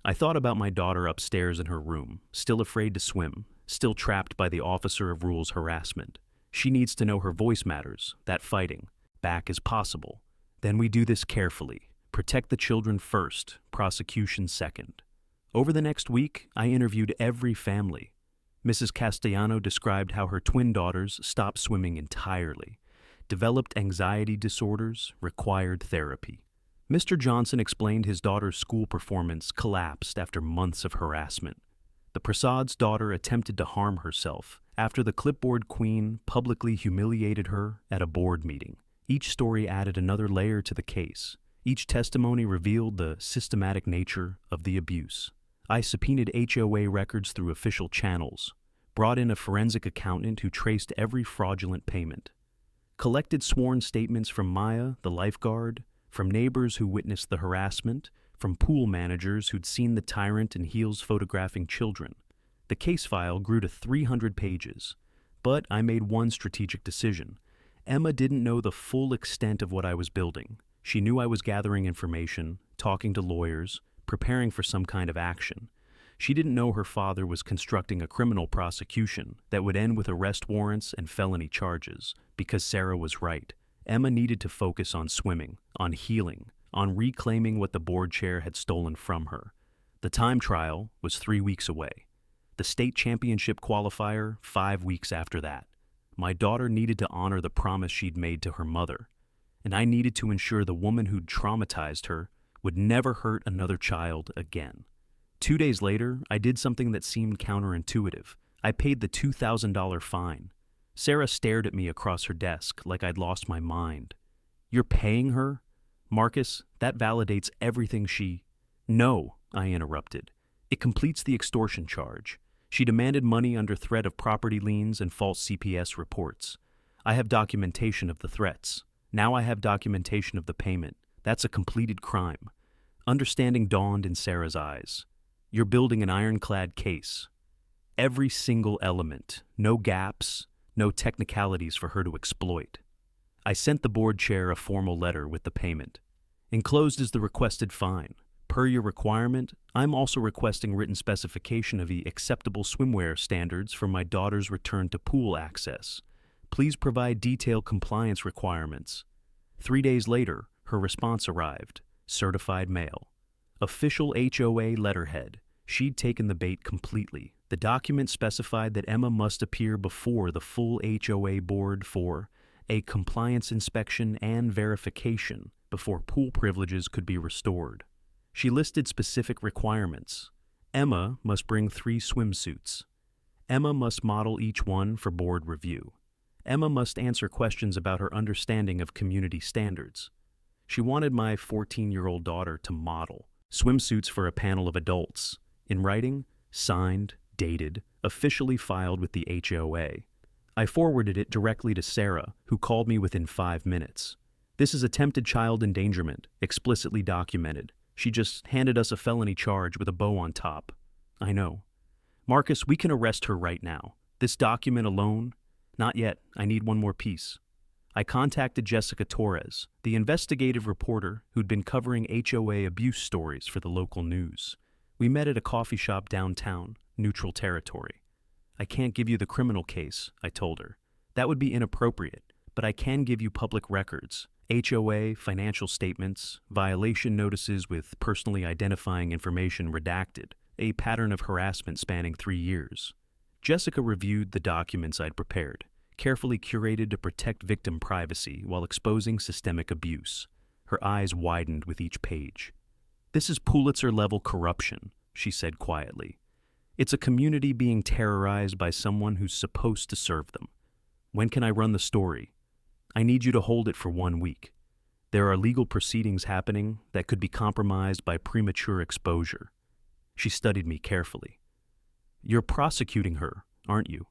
Speaker 3: I thought about my daughter upstairs in her room, still afraid to swim, still trapped by the officer of rules harassment. She needs to know her voice matters, that fighting back is possible. Then we do this carefully. Protect the children first, prosecution second. Over the next week, I interviewed every family. Mrs. Castellano described how her twin daughters stopped swimming entirely, developed anxiety disorders, required therapy. Mr. Johnson explained his daughter's school performance collapsed after months of harassment. The Prasad's daughter attempted to harm herself after the clipboard queen publicly humiliated her at a board meeting. Each story added another layer to the case. Each testimony revealed the systematic nature of the abuse. I subpoenaed HOA records through official channels, brought in a forensic accountant who traced every fraudulent payment, collected sworn statements from Maya, the lifeguard, from neighbors who witnessed the harassment, from pool managers who'd seen the tyrant in heels photographing children. The case file grew to 300 pages, but I made one strategic decision. Emma didn't know the full extent of what I was building. She knew I was gathering information, talking to lawyers, preparing for some kind of action. She didn't know her father was constructing a criminal prosecution that would end with arrest warrants and felony charges, because Sarah was right. Emma needed to focus on swimming, on healing, on reclaiming what the board chair had stolen from her. The time trial was 3 weeks away. The state championship qualifier 5 weeks after that. My daughter needed to honor the promise she'd made to her mother, and I needed to ensure the woman who'd traumatized her would never hurt another child again. 2 days later, I did something that seemed counterintuitive. I paid the $2,000 fine. Sarah stared at me across her desk like I'd lost my mind. You're paying her? Marcus, that validates everything she... No, I interrupted. It completes the extortion charge. She demanded money under threat of property liens and false CPS reports. I have documentation of the threats. Now I have documentation of the payment. That's a completed crime. Understanding dawned in Sarah's eyes. You're building an ironclad case. Every single element, no gaps, no technicalities for her to exploit. I sent the board chair a formal letter with the payment. Enclosed is the requested fine. Per your requirement, I'm also requesting written specification of the acceptable swimwear standards for my daughter's return to pool access. Please provide detailed compliance requirements. 3 days later, her response arrived. Certified mail. Official HOA letterhead. She'd taken the bait completely. The document specified that Emma must appear before the full HOA board for a compliance inspection and verification before pool privileges could be restored. She listed specific requirements. Emma must bring 3 swimsuits. Emma must model each one for board review. Emma must answer questions about her understanding of community standards. She wanted my 14-year-old daughter to model swimsuits for a panel of adults. In writing, signed, dated, officially filed with the HOA. I forwarded it directly to Sarah, who called me within 5 minutes. This is attempted child endangerment, explicitly documented. She just handed us a felony charge with a bow on top. I know. Marcus, we can arrest her right now. This document alone? Not yet. I need one more piece. I contacted Jessica Torres, the investigative reporter who'd been covering HOA abuse stories for the local news. We met at a coffee shop downtown, neutral territory. I can't give you the criminal case, I told her. That would be inappropriate, but I can give you public records, HOA, financial statements, violation notices with personally identifying information redacted, a pattern of harassment spanning 3 years. Jessica reviewed the documents I'd prepared, carefully curated to protect victim privacy while exposing systemic abuse. Her eyes widened with each page. This is Pulitzer-level corruption, she said quietly. It's a community being terrorized by someone who's supposed to serve them. When can I run the story? I need you to hold it for 1 week. There are legal proceedings happening that could be compromised by premature exposure. She studied me carefully. You're prosecuting her, aren't you?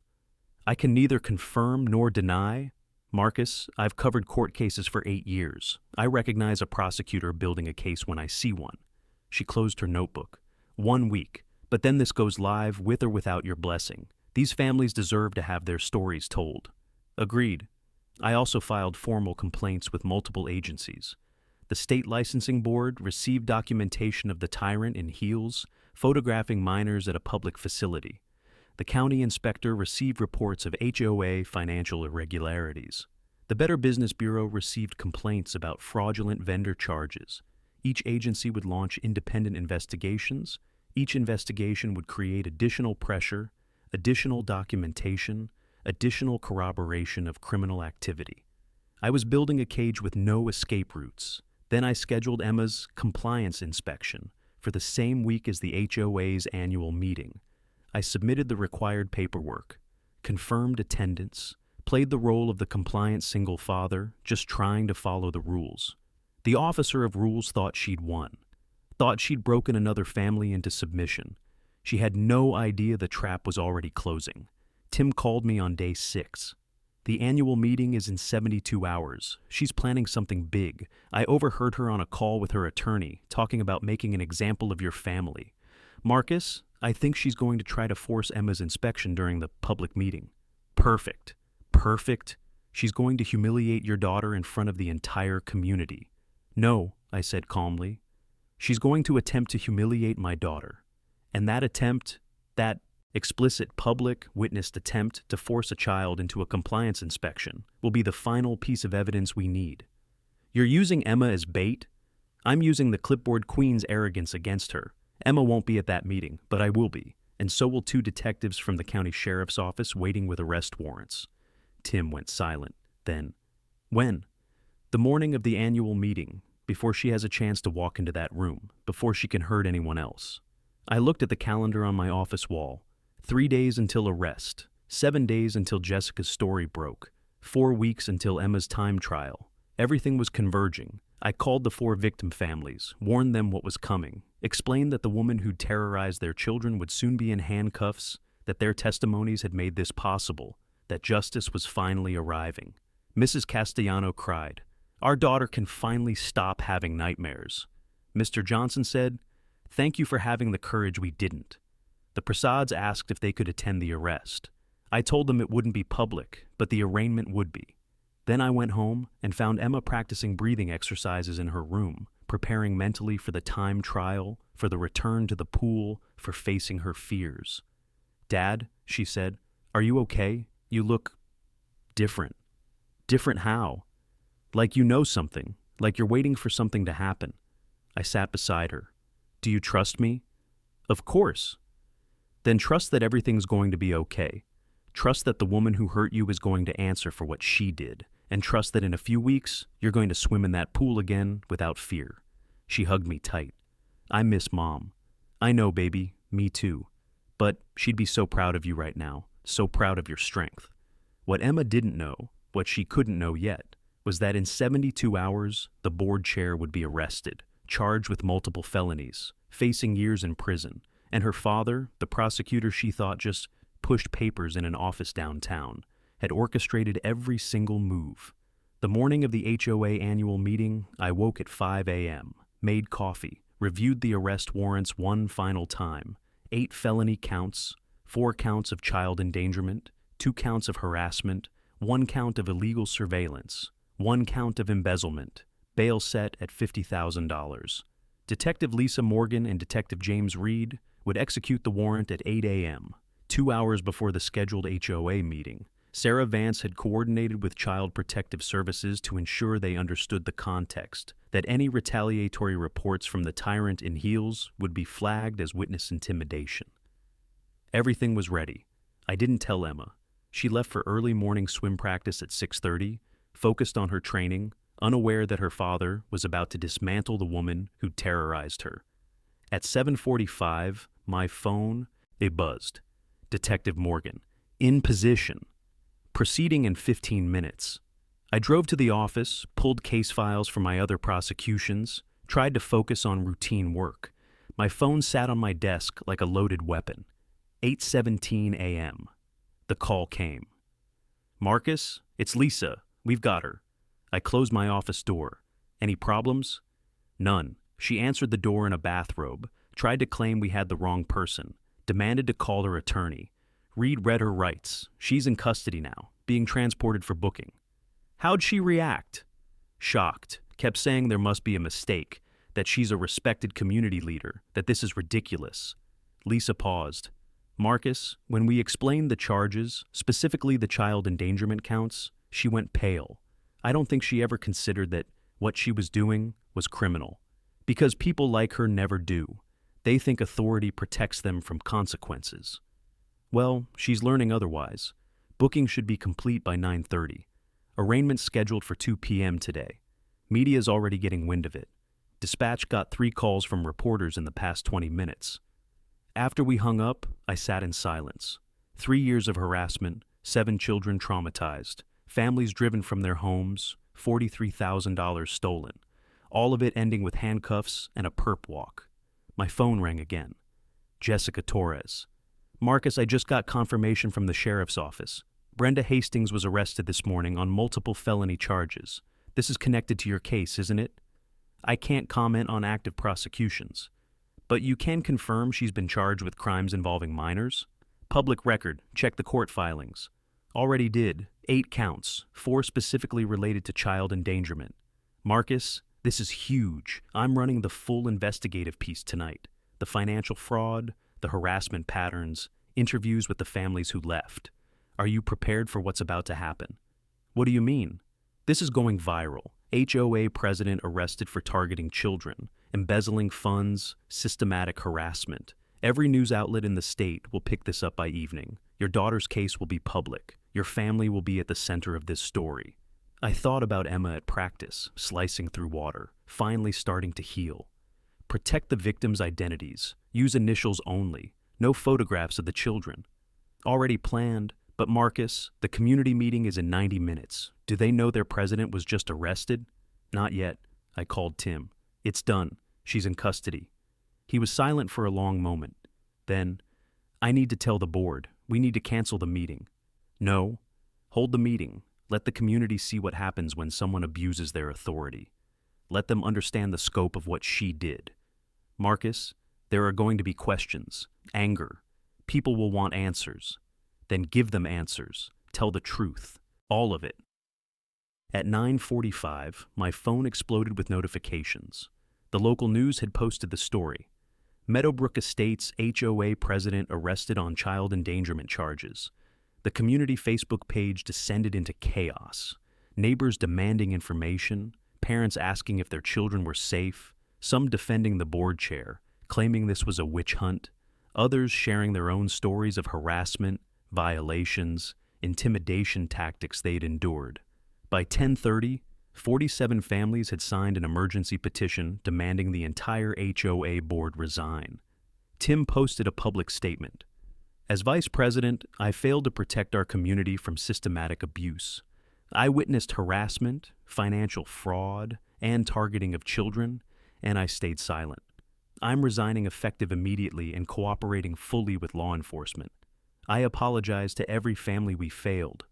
Speaker 3: I can neither confirm nor deny. Marcus, I've covered court cases for 8 years. I recognize a prosecutor building a case when I see one. She closed her notebook. 1 week, but then this goes live with or without your blessing. These families deserve to have their stories told. Agreed. I also filed formal complaints with multiple agencies. The state licensing board received documentation of the tyrant in heels, photographing minors at a public facility. The county inspector received reports of HOA financial irregularities. The Better Business Bureau received complaints about fraudulent vendor charges. Each agency would launch independent investigations. Each investigation would create additional pressure, additional documentation, additional corroboration of criminal activity. I was building a cage with no escape routes. Then I scheduled Emma's compliance inspection for the same week as the HOA's annual meeting. I submitted the required paperwork, confirmed attendance, played the role of the compliant single father, just trying to follow the rules. The officer of rules thought she'd won, thought she'd broken another family into submission. She had no idea the trap was already closing. Tim called me on day 6. The annual meeting is in 72 hours. She's planning something big. I overheard her on a call with her attorney, talking about making an example of your family. Marcus, I think she's going to try to force Emma's inspection during the public meeting. Perfect. Perfect. She's going to humiliate your daughter in front of the entire community. No, I said calmly. She's going to attempt to humiliate my daughter. And that attempt, that explicit public witnessed attempt to force a child into a compliance inspection, will be the final piece of evidence we need. You're using Emma as bait? I'm using the clipboard queen's arrogance against her. Emma won't be at that meeting, but I will be, and so will 2 detectives from the county sheriff's office waiting with arrest warrants. Tim went silent. Then, when? The morning of the annual meeting, before she has a chance to walk into that room, before she can hurt anyone else. I looked at the calendar on my office wall. 3 days until arrest, 7 days until Jessica's story broke, 4 weeks until Emma's time trial. Everything was converging. I called the 4 victim families, warned them what was coming, explained that the woman who'd terrorized their children would soon be in handcuffs, that their testimonies had made this possible, that justice was finally arriving. Mrs. Castellano cried, "Our daughter can finally stop having nightmares." Mr. Johnson said, "Thank you for having the courage we didn't." The Prasads asked if they could attend the arrest. I told them it wouldn't be public, but the arraignment would be. Then I went home and found Emma practicing breathing exercises in her room, preparing mentally for the time trial, for the return to the pool, for facing her fears. "Dad," she said, "are you okay? You look different." Different how? Like you know something, like you're waiting for something to happen. I sat beside her. "Do you trust me?" "Of course." "Then trust that everything's going to be okay. Trust that the woman who hurt you is going to answer for what she did, and trust that in a few weeks, you're going to swim in that pool again without fear." She hugged me tight. "I miss Mom." "I know, baby, me too. But she'd be so proud of you right now, so proud of your strength." What Emma didn't know, what she couldn't know yet, was that in 72 hours, the board chair would be arrested, charged with multiple felonies, facing years in prison, and her father, the prosecutor she thought just pushed papers in an office downtown, had orchestrated every single move. The morning of the HOA annual meeting, I woke at 5 a.m., made coffee, reviewed the arrest warrants one final time, 8 felony counts, 4 counts of child endangerment, 2 counts of harassment, 1 count of illegal surveillance, 1 count of embezzlement, bail set at $50,000. Detective Lisa Morgan and Detective James Reed would execute the warrant at 8 a.m., 2 hours before the scheduled HOA meeting. Sarah Vance had coordinated with Child Protective Services to ensure they understood the context, that any retaliatory reports from the tyrant in heels would be flagged as witness intimidation. Everything was ready. I didn't tell Emma. She left for early morning swim practice at 6:30, focused on her training, unaware that her father was about to dismantle the woman who terrorized her. At 7:45, my phone, it buzzed. Detective Morgan, in position. Proceeding in 15 minutes. I drove to the office, pulled case files from my other prosecutions, tried to focus on routine work. My phone sat on my desk like a loaded weapon. 8:17 a.m. The call came. Marcus, it's Lisa. We've got her. I closed my office door. Any problems? None. She answered the door in a bathrobe, tried to claim we had the wrong person, demanded to call her attorney. Reed read her rights. She's in custody now, being transported for booking. How'd she react? Shocked. Kept saying there must be a mistake, that she's a respected community leader, that this is ridiculous. Lisa paused. Marcus, when we explained the charges, specifically the child endangerment counts, she went pale. I don't think she ever considered that what she was doing was criminal. Because people like her never do. They think authority protects them from consequences. Well, she's learning otherwise. Booking should be complete by 9:30. Arraignment scheduled for 2 p.m. today. Media's already getting wind of it. Dispatch got 3 calls from reporters in the past 20 minutes. After we hung up, I sat in silence. 3 years of harassment, 7 children traumatized, families driven from their homes, $43,000 stolen. All of it ending with handcuffs and a perp walk. My phone rang again. Jessica Torres. Marcus, I just got confirmation from the sheriff's office. Brenda Hastings was arrested this morning on multiple felony charges. This is connected to your case, isn't it? I can't comment on active prosecutions. But you can confirm she's been charged with crimes involving minors? Public record, check the court filings. Already did. 8 counts, 4 specifically related to child endangerment. Marcus, this is huge. I'm running the full investigative piece tonight. The financial fraud, the harassment patterns, interviews with the families who left. Are you prepared for what's about to happen? What do you mean? This is going viral. HOA president arrested for targeting children, embezzling funds, systematic harassment. Every news outlet in the state will pick this up by evening. Your daughter's case will be public. Your family will be at the center of this story. I thought about Emma at practice, slicing through water, finally starting to heal. Protect the victims' identities. Use initials only. No photographs of the children. Already planned, but Marcus, the community meeting is in 90 minutes. Do they know their president was just arrested? Not yet. I called Tim. It's done. She's in custody. He was silent for a long moment. Then, I need to tell the board. We need to cancel the meeting. No. Hold the meeting. Let the community see what happens when someone abuses their authority. Let them understand the scope of what she did. Marcus, there are going to be questions, anger. People will want answers. Then give them answers. Tell the truth. All of it. At 9:45, my phone exploded with notifications. The local news had posted the story. Meadowbrook Estates HOA president arrested on child endangerment charges. The community Facebook page descended into chaos. Neighbors demanding information, parents asking if their children were safe, some defending the board chair, claiming this was a witch hunt, others sharing their own stories of harassment, violations, intimidation tactics they'd endured. By 10:30, 47 families had signed an emergency petition demanding the entire HOA board resign. Tim posted a public statement. As vice president, I failed to protect our community from systematic abuse. I witnessed harassment, financial fraud, and targeting of children, and I stayed silent. I'm resigning effective immediately and cooperating fully with law enforcement. I apologize to every family we failed.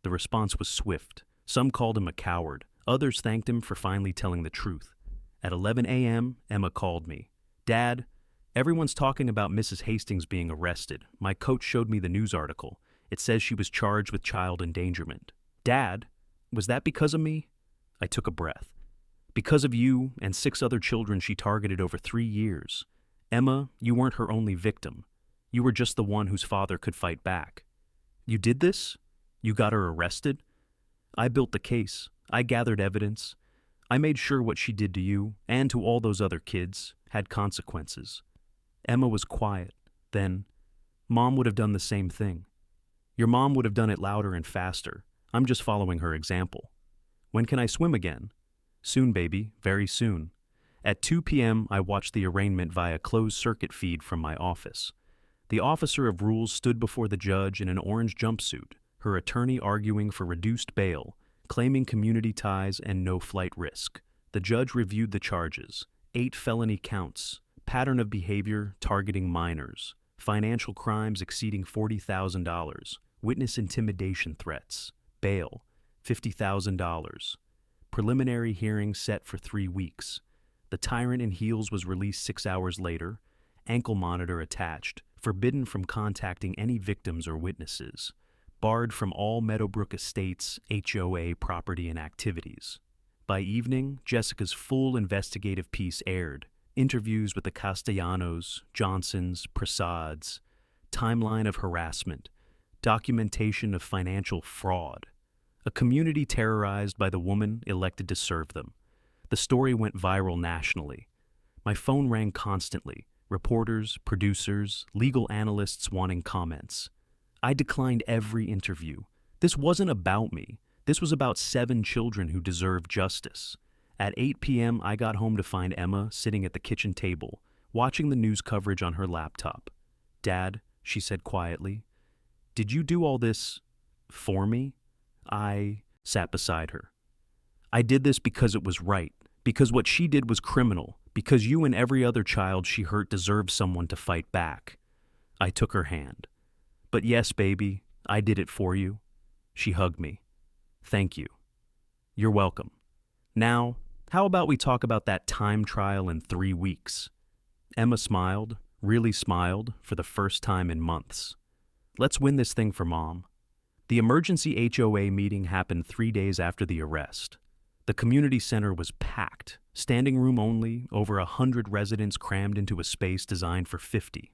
Speaker 3: The response was swift. Some called him a coward. Others thanked him for finally telling the truth. At 11 a.m., Emma called me. Dad, everyone's talking about Mrs. Hastings being arrested. My coach showed me the news article. It says she was charged with child endangerment. Dad, was that because of me? I took a breath. Because of you and 6 other children she targeted over 3 years. Emma, you weren't her only victim. You were just the one whose father could fight back. You did this? You got her arrested? I built the case. I gathered evidence. I made sure what she did to you, and to all those other kids, had consequences. Emma was quiet. Then, Mom would have done the same thing. Your mom would have done it louder and faster. I'm just following her example. When can I swim again? Soon, baby, very soon. At 2 p.m., I watched the arraignment via closed-circuit feed from my office. The officer of rules stood before the judge in an orange jumpsuit, her attorney arguing for reduced bail, claiming community ties and no flight risk. The judge reviewed the charges, 8 felony counts, pattern of behavior targeting minors, financial crimes exceeding $40,000, witness intimidation threats, bail, $50,000. Preliminary hearing set for 3 weeks. The tyrant in heels was released 6 hours later, ankle monitor attached, forbidden from contacting any victims or witnesses, barred from all Meadowbrook Estates HOA property and activities. By evening, Jessica's full investigative piece aired, interviews with the Castellanos, Johnsons, Prasads, timeline of harassment, documentation of financial fraud, a community terrorized by the woman elected to serve them. The story went viral nationally. My phone rang constantly, reporters, producers, legal analysts wanting comments. I declined every interview. This wasn't about me. This was about 7 children who deserved justice. At 8 p.m., I got home to find Emma sitting at the kitchen table, watching the news coverage on her laptop. Dad, she said quietly, did you do all this for me? I sat beside her. I did this because it was right, because what she did was criminal, because you and every other child she hurt deserved someone to fight back. I took her hand. But yes, baby, I did it for you. She hugged me. Thank you. You're welcome. Now, how about we talk about that time trial in 3 weeks? Emma smiled, really smiled, for the first time in months. Let's win this thing for Mom. The emergency HOA meeting happened 3 days after the arrest. The community center was packed, standing room only, over 100 residents crammed into a space designed for 50.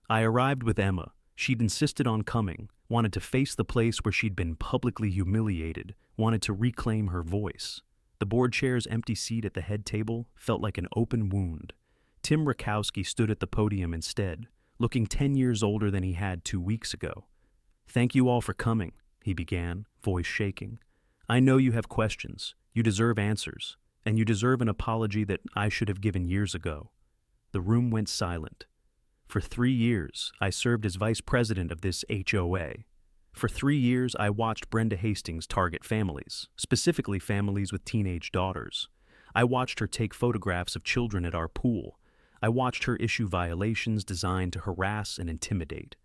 Speaker 3: I arrived with Emma. She'd insisted on coming, wanted to face the place where she'd been publicly humiliated, wanted to reclaim her voice. The board chair's empty seat at the head table felt like an open wound. Tim Rakowski stood at the podium instead, looking 10 years older than he had 2 weeks ago. Thank you all for coming, he began, voice shaking. I know you have questions. You deserve answers, and you deserve an apology that I should have given years ago. The room went silent. For 3 years, I served as vice president of this HOA. For 3 years, I watched Brenda Hastings target families, specifically families with teenage daughters. I watched her take photographs of children at our pool. I watched her issue violations designed to harass and intimidate.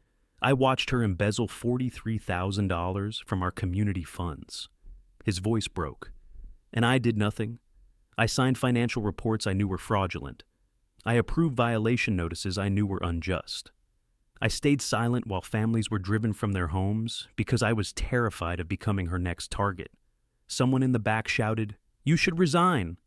Speaker 3: I watched her embezzle $43,000 from our community funds. His voice broke. And I did nothing. I signed financial reports I knew were fraudulent. I approved violation notices I knew were unjust. I stayed silent while families were driven from their homes because I was terrified of becoming her next target. Someone in the back shouted, "You should resign."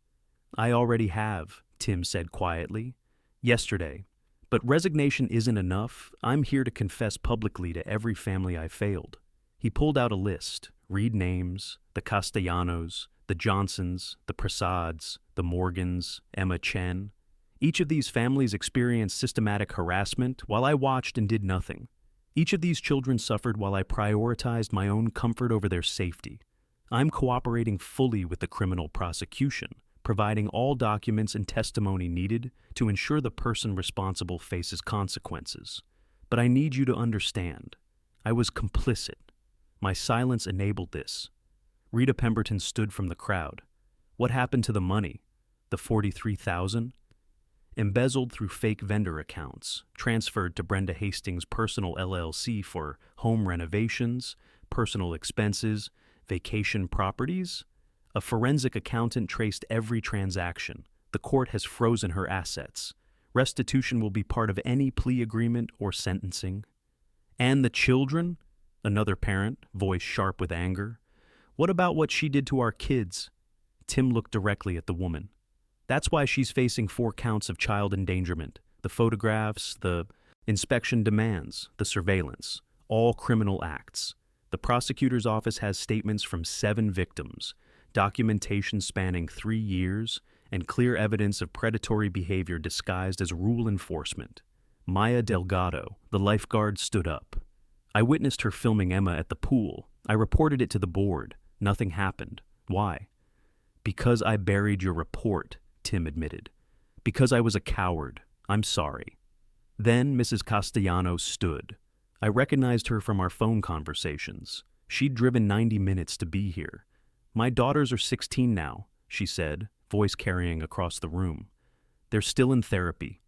Speaker 3: I already have, Tim said quietly. Yesterday. But resignation isn't enough. I'm here to confess publicly to every family I failed. He pulled out a list. Read names, the Castellanos, the Johnsons, the Prasads, the Morgans, Emma Chen. Each of these families experienced systematic harassment while I watched and did nothing. Each of these children suffered while I prioritized my own comfort over their safety. I'm cooperating fully with the criminal prosecution, providing all documents and testimony needed to ensure the person responsible faces consequences. But I need you to understand, I was complicit. My silence enabled this. Rita Pemberton stood from the crowd. What happened to the money? The $43,000? Embezzled through fake vendor accounts, transferred to Brenda Hastings' personal LLC for home renovations, personal expenses, vacation properties? A forensic accountant traced every transaction. The court has frozen her assets. Restitution will be part of any plea agreement or sentencing. And the children? Another parent, voice sharp with anger. What about what she did to our kids? Tim looked directly at the woman. That's why she's facing 4 counts of child endangerment. The photographs, the inspection demands, the surveillance, all criminal acts. The prosecutor's office has statements from 7 victims, documentation spanning 3 years, and clear evidence of predatory behavior disguised as rule enforcement. Maya Delgado, the lifeguard, stood up. I witnessed her filming Emma at the pool. I reported it to the board. Nothing happened. Why? Because I buried your report, Tim admitted. Because I was a coward. I'm sorry. Then Mrs. Castellanos stood. I recognized her from our phone conversations. She'd driven 90 minutes to be here. My daughters are 16 now, she said, voice carrying across the room. They're still in therapy.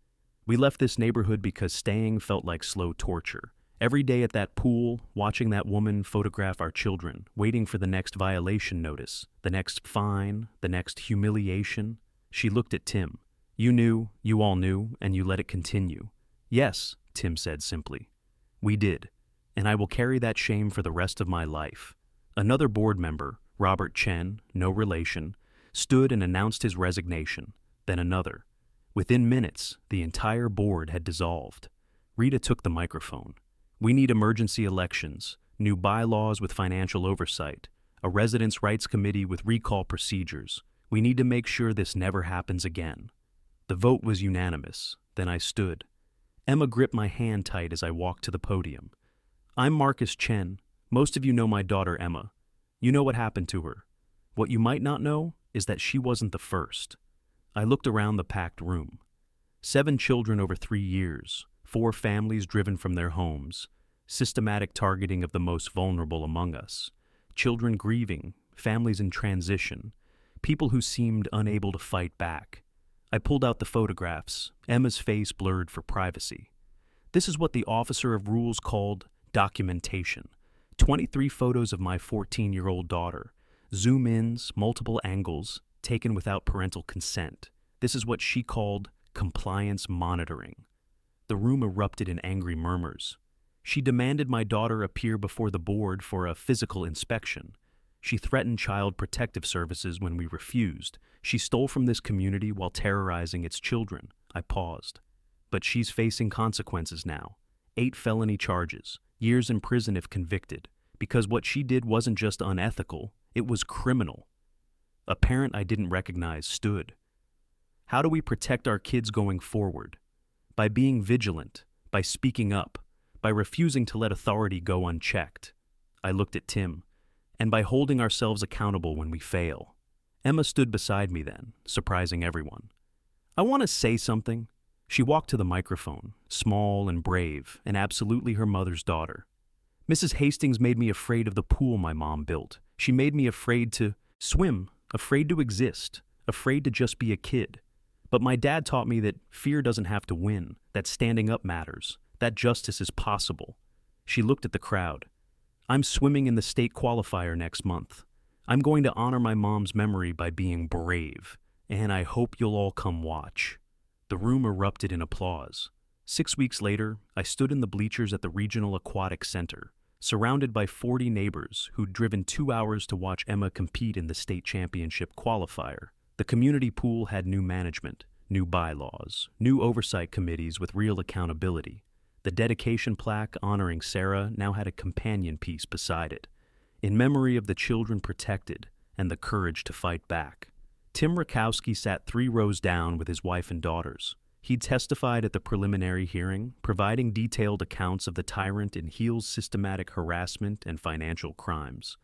Speaker 3: We left this neighborhood because staying felt like slow torture. Every day at that pool, watching that woman photograph our children, waiting for the next violation notice, the next fine, the next humiliation. She looked at Tim. You all knew, and you let it continue. Yes, Tim said simply. We did, and I will carry that shame for the rest of my life. Another board member, Robert Chen, no relation, stood and announced his resignation, then another. Within minutes, the entire board had dissolved. Rita took the microphone. We need emergency elections, new bylaws with financial oversight, a residents' rights committee with recall procedures. We need to make sure this never happens again. The vote was unanimous. Then I stood. Emma gripped my hand tight as I walked to the podium. I'm Marcus Chen. Most of you know my daughter Emma. You know what happened to her. What you might not know is that she wasn't the first. I looked around the packed room. 7 children over 3 years. 4 families driven from their homes, systematic targeting of the most vulnerable among us, children grieving, families in transition, people who seemed unable to fight back. I pulled out the photographs, Emma's face blurred for privacy. This is what the officer of rules called documentation. 23 photos of my 14-year-old daughter, zoom-ins, multiple angles, taken without parental consent. This is what she called compliance monitoring. The room erupted in angry murmurs. She demanded my daughter appear before the board for a physical inspection. She threatened Child Protective Services when we refused. She stole from this community while terrorizing its children. I paused. But she's facing consequences now. 8 felony charges, years in prison if convicted, because what she did wasn't just unethical, it was criminal. A parent I didn't recognize stood. How do we protect our kids going forward? By being vigilant, by speaking up, by refusing to let authority go unchecked. I looked at Tim, and by holding ourselves accountable when we fail. Emma stood beside me then, surprising everyone. I want to say something. She walked to the microphone, small and brave, and absolutely her mother's daughter. Mrs. Hastings made me afraid of the pool my mom built. She made me afraid to swim, afraid to exist, afraid to just be a kid. But my dad taught me that fear doesn't have to win, that standing up matters, that justice is possible. She looked at the crowd. I'm swimming in the state qualifier next month. I'm going to honor my mom's memory by being brave, and I hope you'll all come watch. The room erupted in applause. 6 weeks later, I stood in the bleachers at the Regional Aquatic Center, surrounded by 40 neighbors who'd driven 2 hours to watch Emma compete in the state championship qualifier. The community pool had new management, new bylaws, new oversight committees with real accountability. The dedication plaque honoring Sarah now had a companion piece beside it, in memory of the children protected and the courage to fight back. Tim Rakowski sat 3 rows down with his wife and daughters. He'd testified at the preliminary hearing, providing detailed accounts of the tyrant in Heel's systematic harassment and financial crimes.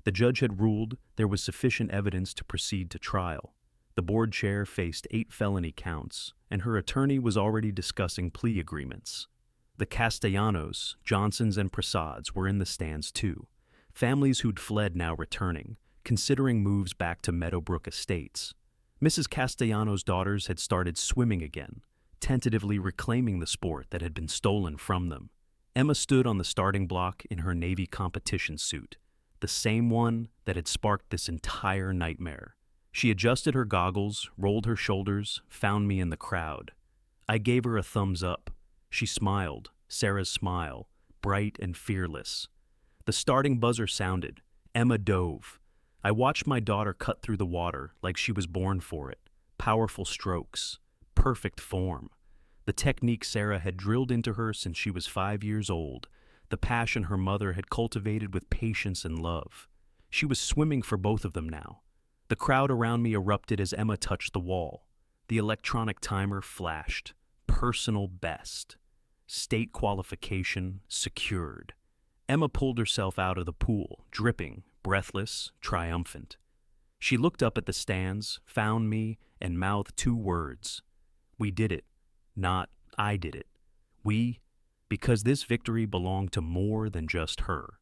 Speaker 3: The judge had ruled there was sufficient evidence to proceed to trial. The board chair faced 8 felony counts, and her attorney was already discussing plea agreements. The Castellanos, Johnsons, and Prasads were in the stands too, families who'd fled now returning, considering moves back to Meadowbrook Estates. Mrs. Castellanos' daughters had started swimming again, tentatively reclaiming the sport that had been stolen from them. Emma stood on the starting block in her Navy competition suit, the same one that had sparked this entire nightmare. She adjusted her goggles, rolled her shoulders, found me in the crowd. I gave her a thumbs up. She smiled, Sarah's smile, bright and fearless. The starting buzzer sounded. Emma dove. I watched my daughter cut through the water like she was born for it. Powerful strokes. Perfect form. The technique Sarah had drilled into her since she was 5 years old. The passion her mother had cultivated with patience and love. She was swimming for both of them now. The crowd around me erupted as Emma touched the wall. The electronic timer flashed. Personal best. State qualification secured. Emma pulled herself out of the pool, dripping, breathless, triumphant. She looked up at the stands, found me, and mouthed 2 words. We did it. Not, I did it. We, because this victory belonged to more than just her.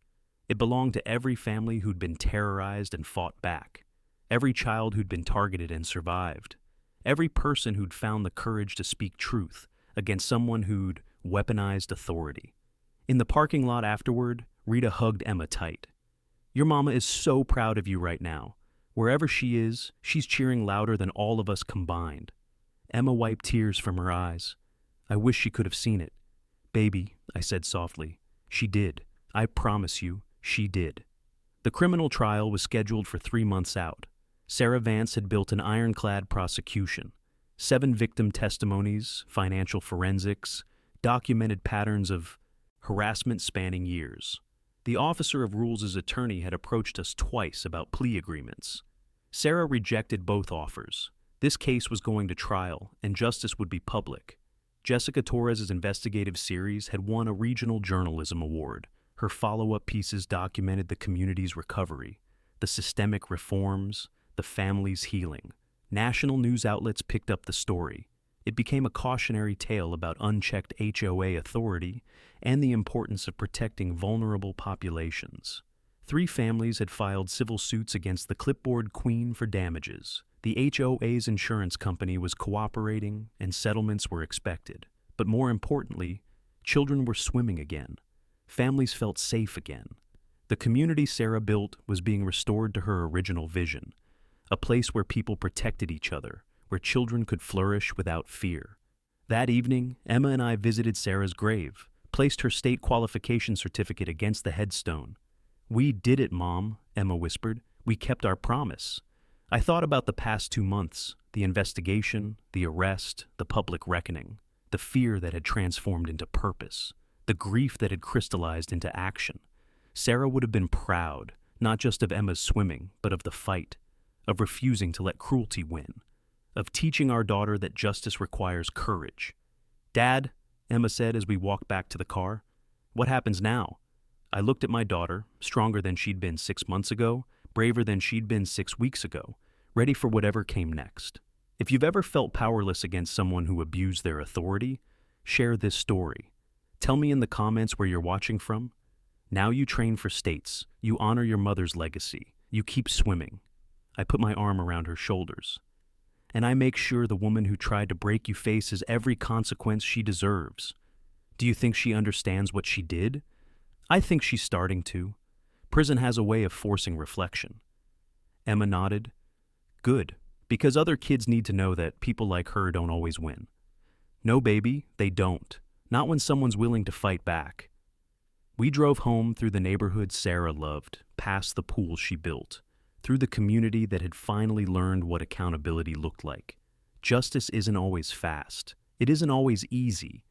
Speaker 3: It belonged to every family who'd been terrorized and fought back. Every child who'd been targeted and survived. Every person who'd found the courage to speak truth against someone who'd weaponized authority. In the parking lot afterward, Rita hugged Emma tight. Your mama is so proud of you right now. Wherever she is, she's cheering louder than all of us combined. Emma wiped tears from her eyes. I wish she could have seen it. Baby, I said softly. She did. I promise you, she did. The criminal trial was scheduled for 3 months out. Sarah Vance had built an ironclad prosecution. 7 victim testimonies, financial forensics, documented patterns of harassment spanning years. The officer of rules' attorney had approached us twice about plea agreements. Sarah rejected both offers. This case was going to trial, and justice would be public. Jessica Torres' investigative series had won a regional journalism award. Her follow-up pieces documented the community's recovery, the systemic reforms, the family's healing. National news outlets picked up the story. It became a cautionary tale about unchecked HOA authority and the importance of protecting vulnerable populations. 3 families had filed civil suits against the clipboard queen for damages. The HOA's insurance company was cooperating and settlements were expected. But more importantly, children were swimming again. Families felt safe again. The community Sarah built was being restored to her original vision. A place where people protected each other, where children could flourish without fear. That evening, Emma and I visited Sarah's grave, placed her state qualification certificate against the headstone. We did it, Mom, Emma whispered. We kept our promise. I thought about the past 2 months, the investigation, the arrest, the public reckoning, the fear that had transformed into purpose, the grief that had crystallized into action. Sarah would have been proud, not just of Emma's swimming, but of the fight, of refusing to let cruelty win, of teaching our daughter that justice requires courage. Dad, Emma said as we walked back to the car, what happens now? I looked at my daughter, stronger than she'd been 6 months ago, braver than she'd been 6 weeks ago, ready for whatever came next. If you've ever felt powerless against someone who abused their authority, share this story. Tell me in the comments where you're watching from. Now you train for states. You honor your mother's legacy. You keep swimming. I put my arm around her shoulders. And I make sure the woman who tried to break you faces every consequence she deserves. Do you think she understands what she did? I think she's starting to. Prison has a way of forcing reflection. Emma nodded. Good, because other kids need to know that people like her don't always win. No, baby, they don't. Not when someone's willing to fight back. We drove home through the neighborhood Sarah loved, past the pool she built, through the community that had finally learned what accountability looked like. Justice isn't always fast. It isn't always easy.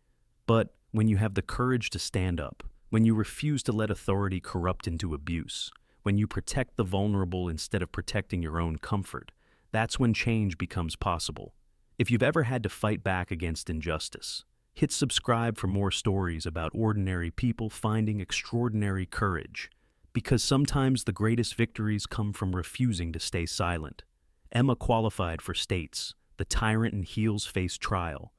Speaker 3: But when you have the courage to stand up, when you refuse to let authority corrupt into abuse, when you protect the vulnerable instead of protecting your own comfort, that's when change becomes possible. If you've ever had to fight back against injustice, hit subscribe for more stories about ordinary people finding extraordinary courage, because sometimes the greatest victories come from refusing to stay silent. Emma qualified for states, the tyrant in heels faced trial,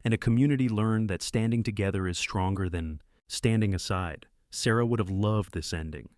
Speaker 3: and a community learned that standing together is stronger than standing aside. Sarah would have loved this ending.